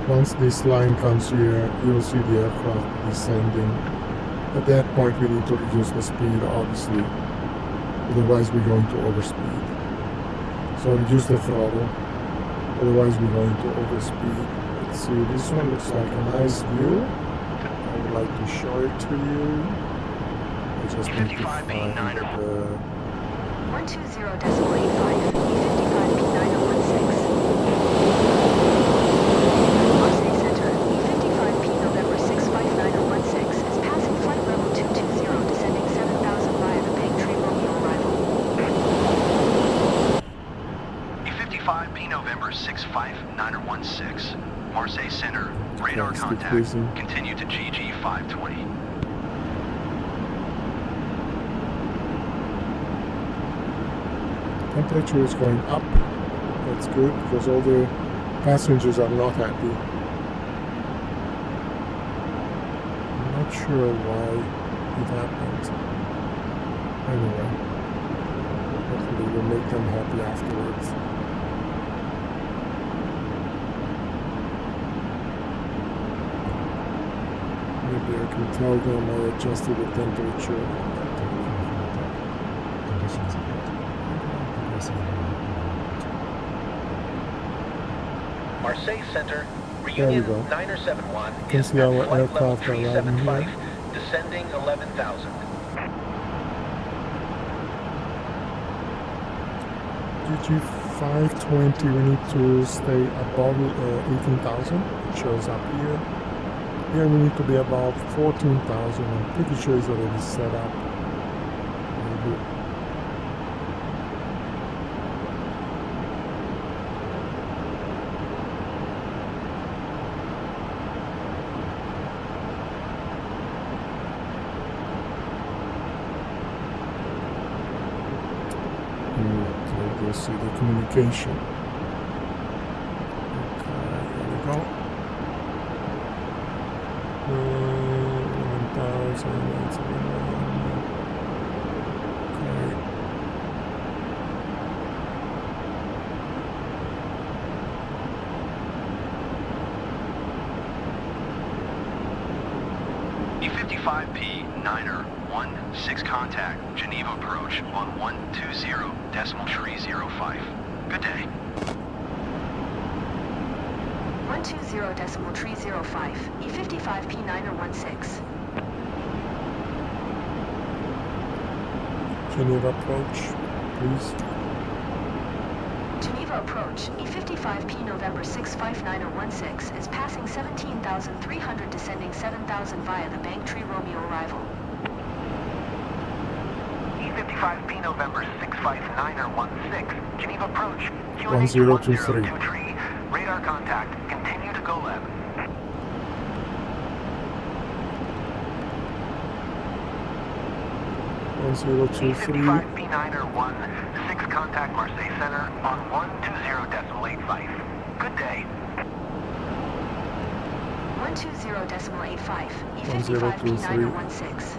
Once this line comes here, you'll see the aircraft descending. At that point we need to reduce the speed, obviously. Otherwise we're going to overspeed. So reduce the throttle. Otherwise we're going to overspeed. Let's see, this one looks like a nice view. I would like to show it to you. I just need to find the 120.85, E55 P9016. Marseille Center, E55 P November 65916 is passing flight level 220, descending 7,000 via the Big Tree Romeo arrival. E55 P November 65916, Marseille Center, radar contact, continue to GG 520. Temperature is going up. That's good because all the passengers are not happy. I'm not sure why it happened. Anyway, hopefully we'll make them happy afterwards. Maybe I can tell them I adjusted the temperature. Marseille Center, There we Reunion go. 971 You can is see at our flight level aircraft arriving 375, here. descending 11,000. GG 520, we need to stay above 18,000. It shows up here. Here we need to be above 14,000. I'm pretty sure it's already set up. Maybe. Let's see the communication. Okay, there we go. 11,000, that's 11. Okay. E55P Niner 16 contact, Geneva approach on 120.305. Good day. 120.305, E55 P9016. Geneva approach, please. Geneva approach, E55 P November 65916 is passing 17,300, descending 7,000 via the Bank Tree Romeo arrival. E55P November 65916, Geneva approach, QNH 1023. 1023, radar contact, continue to go left. 1023. E55P916, contact Marseille Center on 120.85. Good day. 120.85, E55 P9016.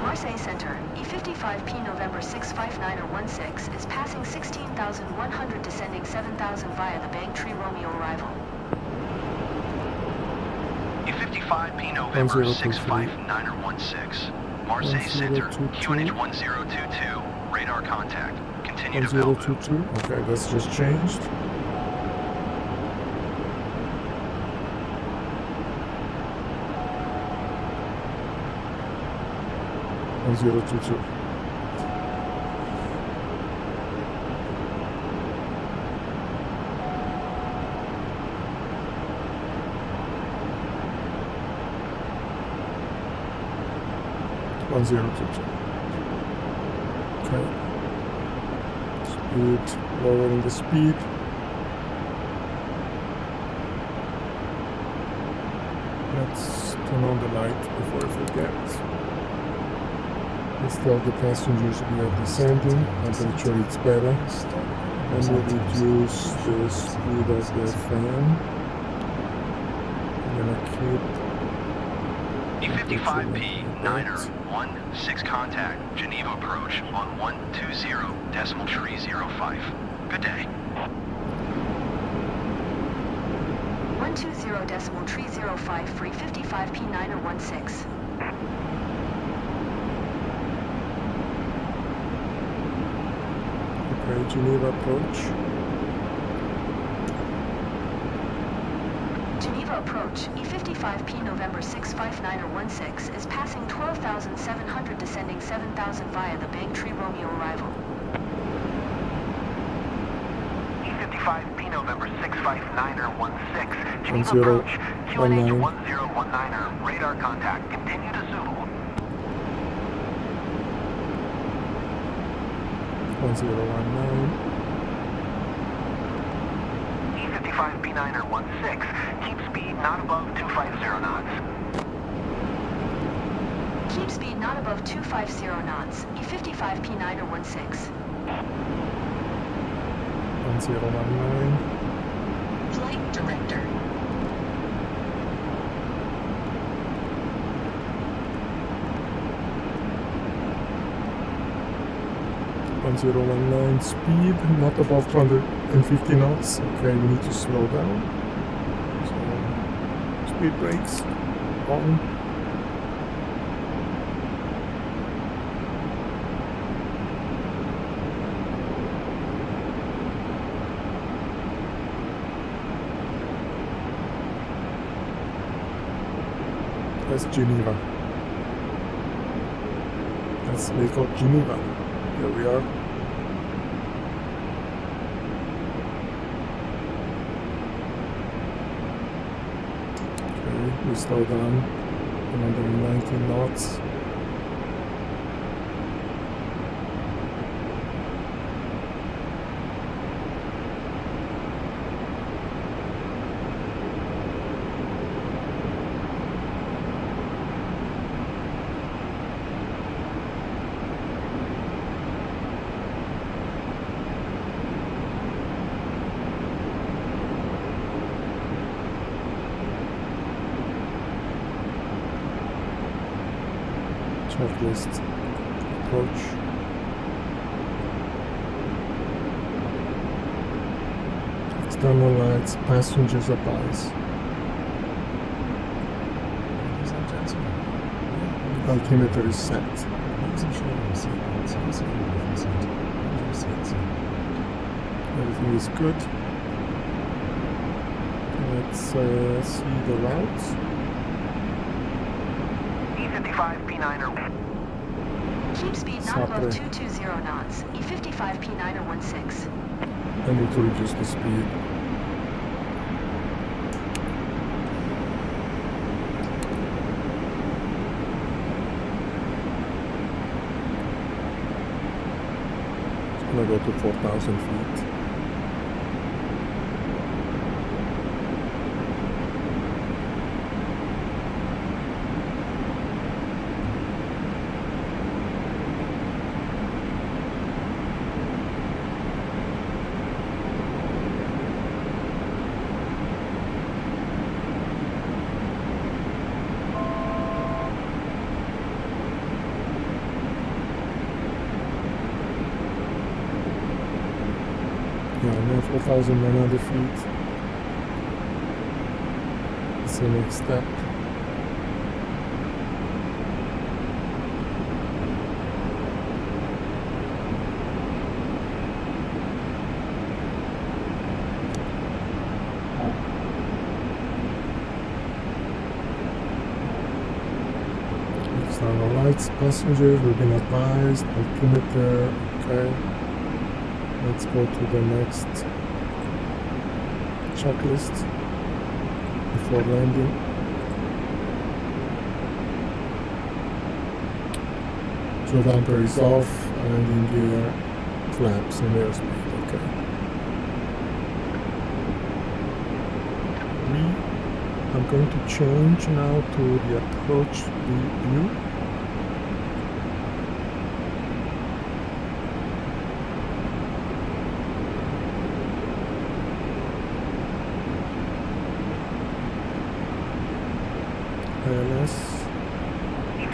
Marseille Center, E55 P November 65916 is passing 16,100, descending 7,000 via the Bank Tree Romeo arrival. E55P November 65916, Marseille Center, QNH 1022, radar contact, continue to Bellevue. 1022, okay, that's just changed. On 022. Okay. Speed, lowering the speed. Let's turn on the light before I forget. Instead of the passengers, we are descending. Temperature is better. And we reduce the speed of the fan. I'm gonna keep E55P 9er 16 contact Geneva approach on 120.305. Good day. 120.305 free 55P 9er 16. Okay, Geneva approach. Geneva approach, E55P November 659er 16 is passing 12,700 descending 7,000 via the Bank Tree Romeo arrival. E55P November 659er 16. Geneva 1019. approach. QNH 1019er. Radar contact. Continue to Zulu. 1019. E55P 9er 16. Keep speed not above 250 knots. Keep speed not above 250 knots, E55P 9er 16. 1019. Flight director. Zero 19 speed, not above 250 knots. Okay, we need to slow down. So, speed brakes on. That's Geneva. That's Lake of Geneva. Here we are. Okay, we slow down another 19 knots. Checklist approach. External lights, passengers advice. Ladies and gentlemen, Altimeter is set. please ensure your seatbelts are securely fastened and your seats are. Everything is good. Let's see the routes. E55P 9er. Keep speed not above 220 knots, E55P 9er 16. I need to reduce the speed. It's gonna go to 4,000 feet. Yeah, now 4,900 feet. It's the next step. External lights, passengers, we've been advised, altimeter, okay. Let's go to the next checklist before landing. So damper is off and in gear, flaps and airspeed, okay. I'm going to change now to the approach view.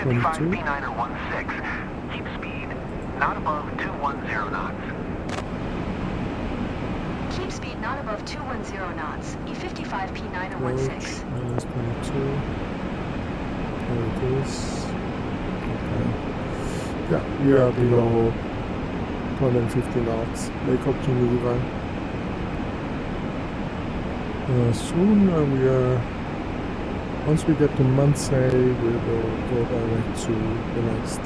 55 22. P9er 16. Keep speed not above 210 knots. Keep speed not above 210 knots. E55 P9er 16. Minus 22. There it is. Okay. Yeah, we are below 250 knots. Lake of Geneva. Soon we are. Once we get to Mansay, we will go direct to the next.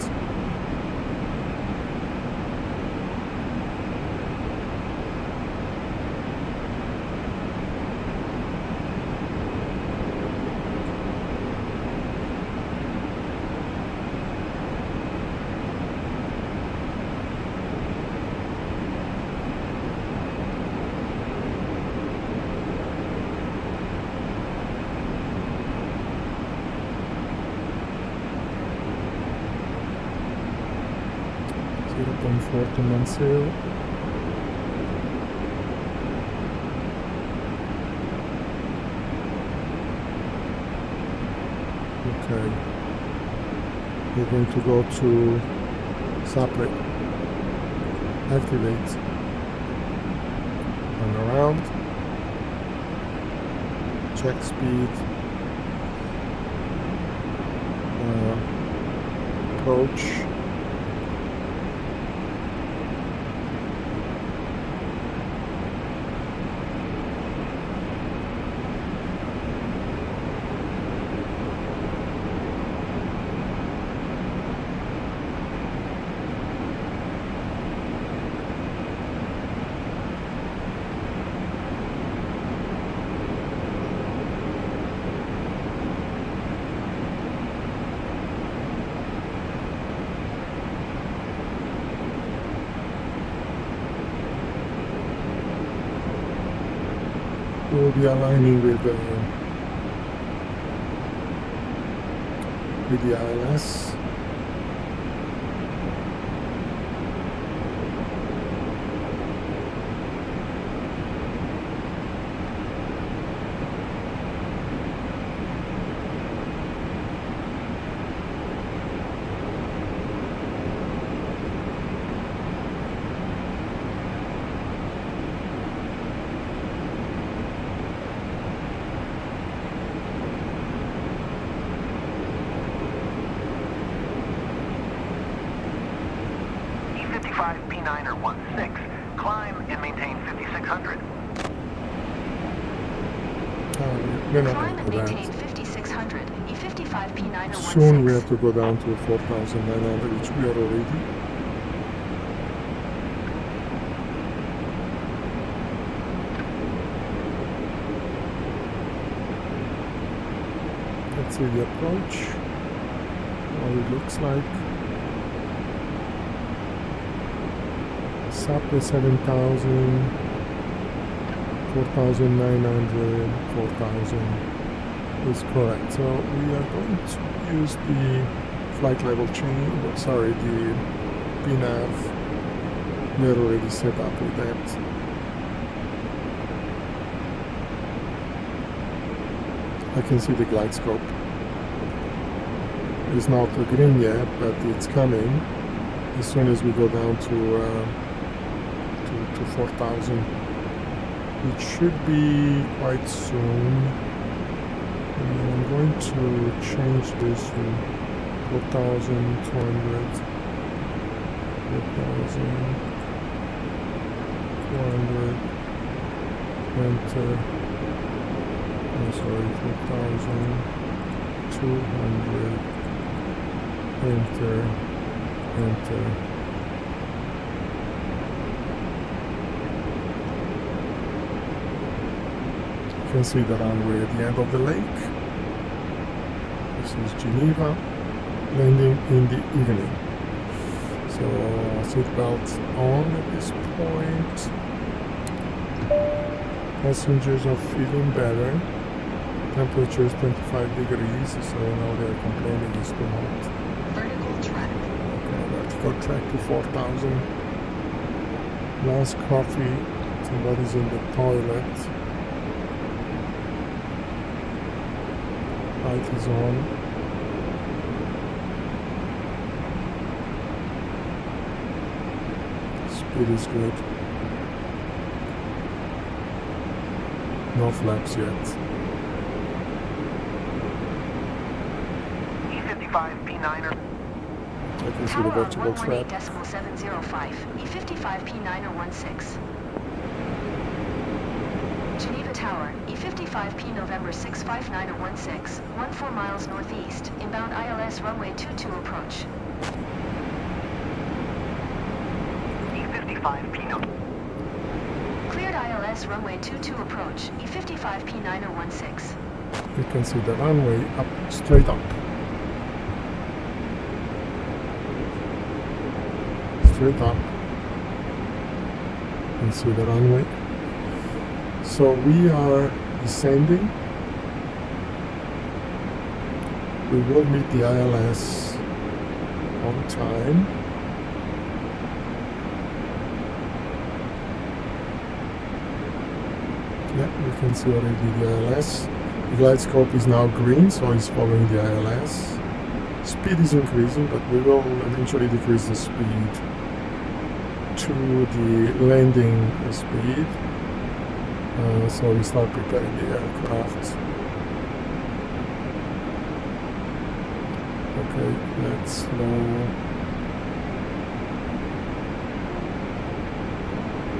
To Mansell. Okay, we're going to go to Sapri. Activate. Turn around. Check speed. Approach. We'll be aligning with the ILS. P9er 16. Climb and maintain 5600. We're not Climb going and to maintain that. 5600. E55 P9er 16. Soon we have to go down to 4,900, which we are already. Let's see the approach, how it looks like. Sapri 7,000, 4,900, 4,000 is correct. So we are going to use the flight level change, sorry, the PNAV. We are already set up with that. I can see the glide scope. It's not green yet, but it's coming as soon as we go down to 4,000. It should be quite soon. And I'm going to change this to 4,200. 4,400. Enter. I'm sorry, 4,200. Enter. Enter. You can see the runway at the end of the lake. This is Geneva, landing in the evening. So seatbelt on at this point. Passengers are feeling better. Temperature is 25 degrees, so now they're complaining it's too hot. Vertical track. Okay, vertical track to 4,000. Last coffee. Somebody's in the toilet. Light is on. Speed is good. No flaps yet. E55 P9er. I can see the Tower on vertical trap. 118.705, E55 P9er 16. Geneva Tower, E55 P November 659er 16, 14 miles northeast, inbound ILS runway 22 approach. E55 P9. Cleared ILS runway 22 approach, E55 P9er 16. You can see the runway up, straight up. Straight up. You can see the runway. So we are descending. We will meet the ILS on time. Yeah, we can see already the ILS. The glide scope is now green, so it's following the ILS. Speed is increasing, but we will eventually decrease the speed to the landing speed. So we start preparing the aircraft. Okay, let's slow.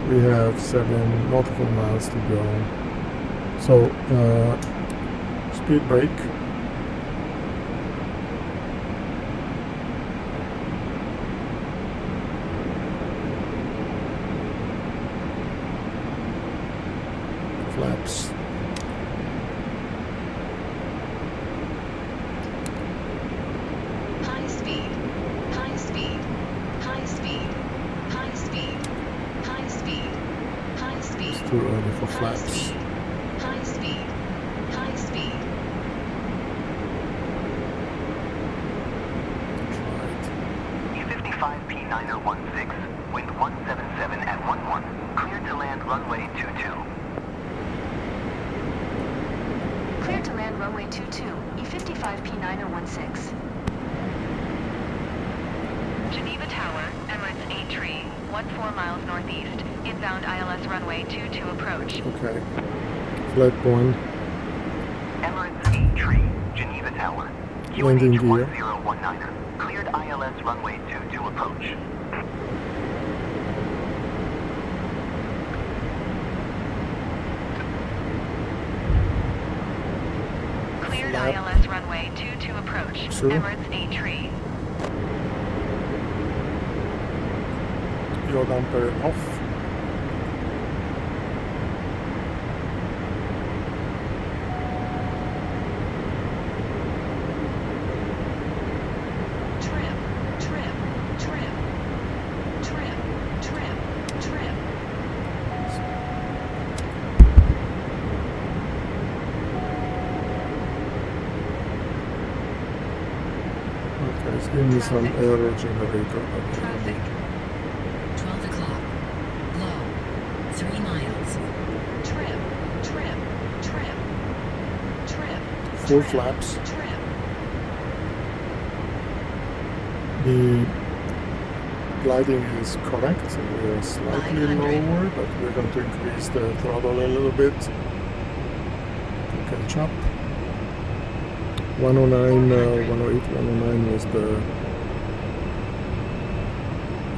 We have 7 nautical miles to go. So, speed brake. Flaps. High speed, high speed, high speed, high speed, high speed, high speed. It's too early for flaps. High speed, high speed. E55 P9er 16, wind 177 at 11, cleared to land runway 22. Cleared to land runway 22, E55 P9er 16. Geneva Tower, Emirates 8 tree, 14 miles northeast, inbound ILS runway 22 approach. Okay. Flat 1. Emirates 8 tree, Geneva Tower. Landing QNH gear. 1019er, cleared ILS runway 22 approach. Cleared Flat. ILS runway 22 approach. Sure. Emirates 8 tree. Yaw damper off. Trim, trim, trim, trim, trim, trim. Okay, it's giving me some error generator. Traffic. 12 o'clock. Low. 3 miles. Trim, trim, trim, trim. Full trim, flaps. Trim. The gliding is correct. We're slightly 500. lower, but we're going to increase the throttle a little bit to catch up. 109, 108, 109 was the...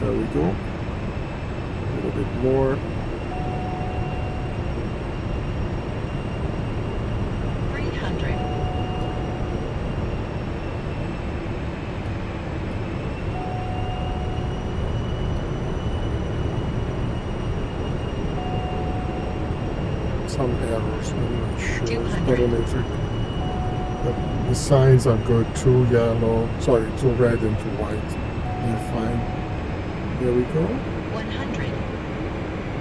There we go. A little bit more. 300. Some errors, I'm not sure. 200. Barometric. But the signs are good. 2 yellow, sorry, 2 red and 2 white. They're fine. Here we go. 100.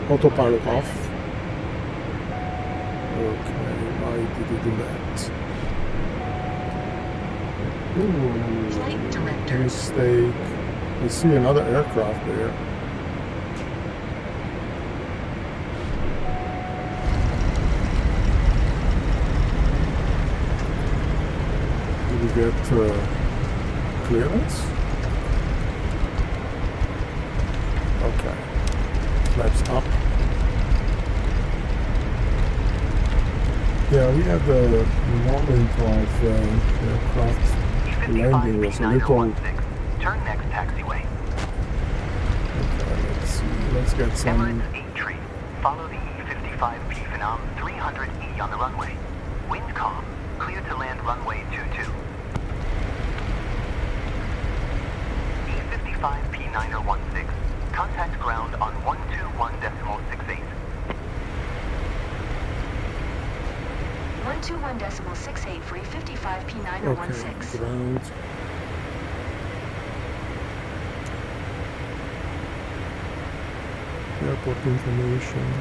Autopilot off. Okay, why did you do that? Ooh, Flight director. mistake. We see another aircraft there. Did we get clearance? Okay. Yeah, we had a moment of aircraft landing was a little. Turn next taxiway. Okay, let's see. Let's get some. Emirates 8 tree. Follow the E55P Phenom 300e on the runway. Wind calm. Clear to land runway 22. E55P 916. Contact ground on 121.68. 121.68 for E55P Okay, 916. ground. Airport information.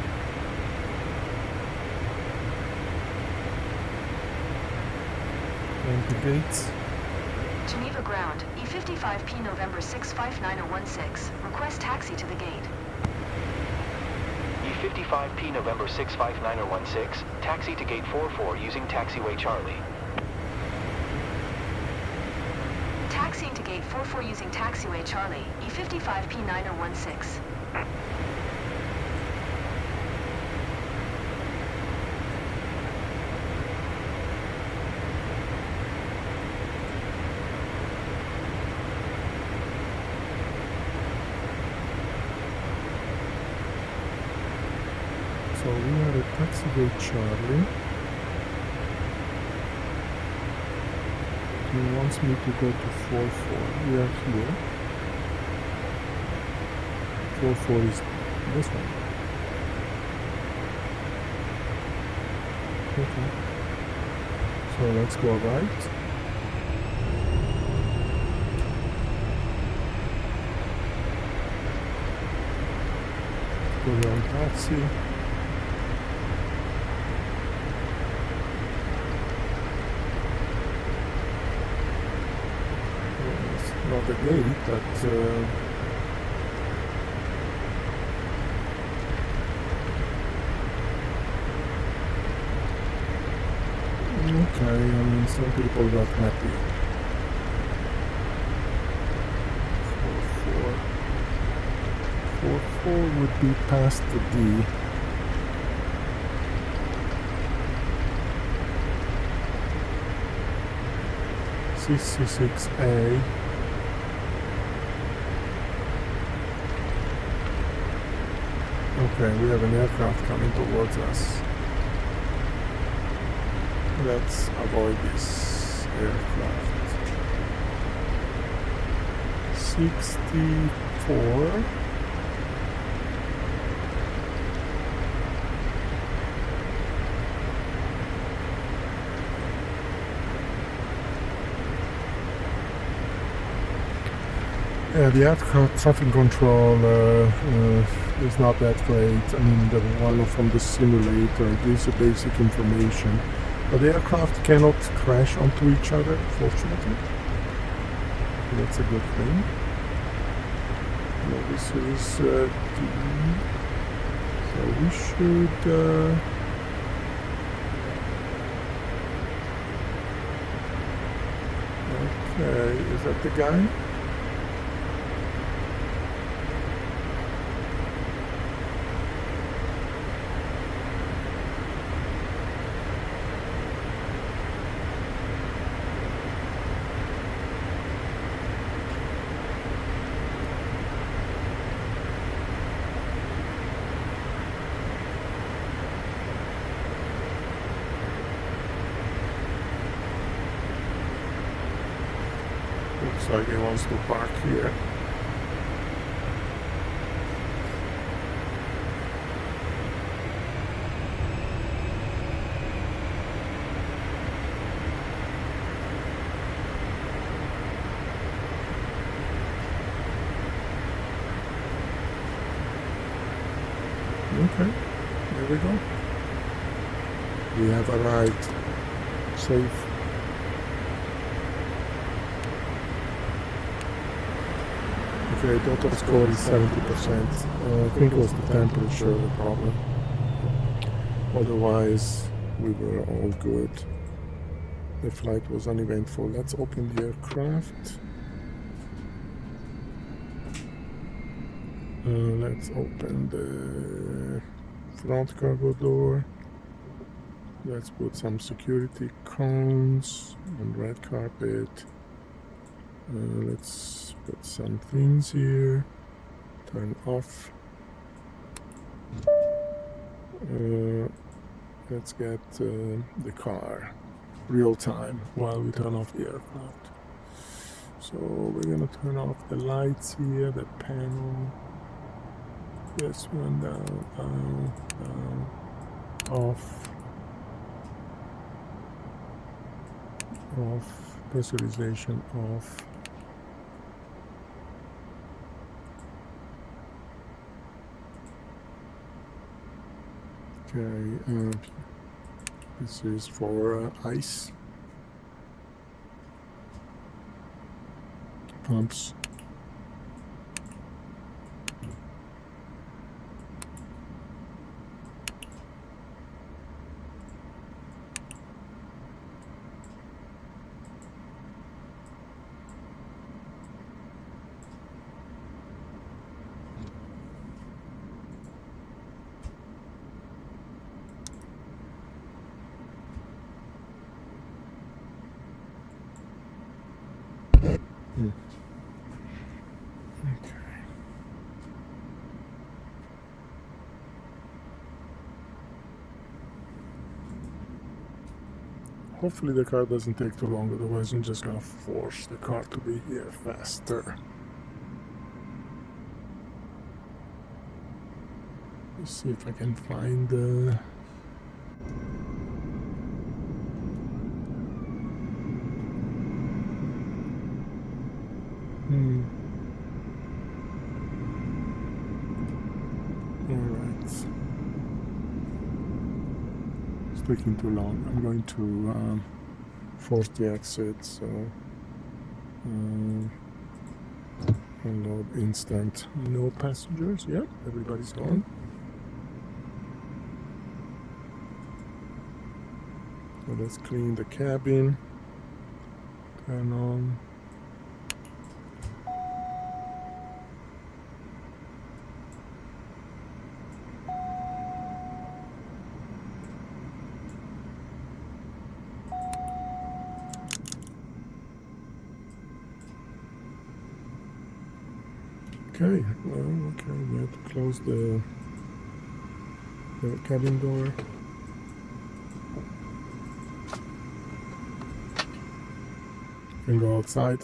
And the gates. Geneva ground, E55P November 65916. Request taxi to the gate. E55P November 65916. Taxi to gate 44 using taxiway Charlie. Taxiing to gate 44 using taxiway Charlie, E55P 9016. So we are at taxiway Charlie. He wants me to go to 44. We are here. 44 is this one. Okay. So let's go right. Go on taxi. Not a gate, but okay, I mean some people got happy. 44 would be past the D. CC6A. Okay, we have an aircraft coming towards us. Let's avoid this aircraft. 64. Yeah, the air traffic control is not that great. I mean, the one from the simulator gives you basic information, but the aircraft cannot crash onto each other, fortunately. That's a good thing. Now this is D. So we should... okay, is that the guy? Looks like he wants to park here. Okay, there we go. We have arrived safe. Okay, total score is 70%. I think it was the temperature the problem. Otherwise, we were all good. The flight was uneventful. Let's open the aircraft. Let's open the front cargo door. let's put some security cones and red carpet. Let's put some things here. Turn off. Let's get the car real time while we turn off the aircraft. So we're gonna turn off the lights here, the panel. This one down, down, down, off, off, pressurization off. Okay, this is for ice pumps. Okay. Hopefully the car doesn't take too long, otherwise I'm just gonna force the car to be here faster. Let's see if I can find the... Alright. It's taking too long. I'm going to force the exit, so unload instant. No passengers. Yep, everybody's gone. So let's clean the cabin. Turn on. Okay, well, okay, we have to close the cabin door. And go outside.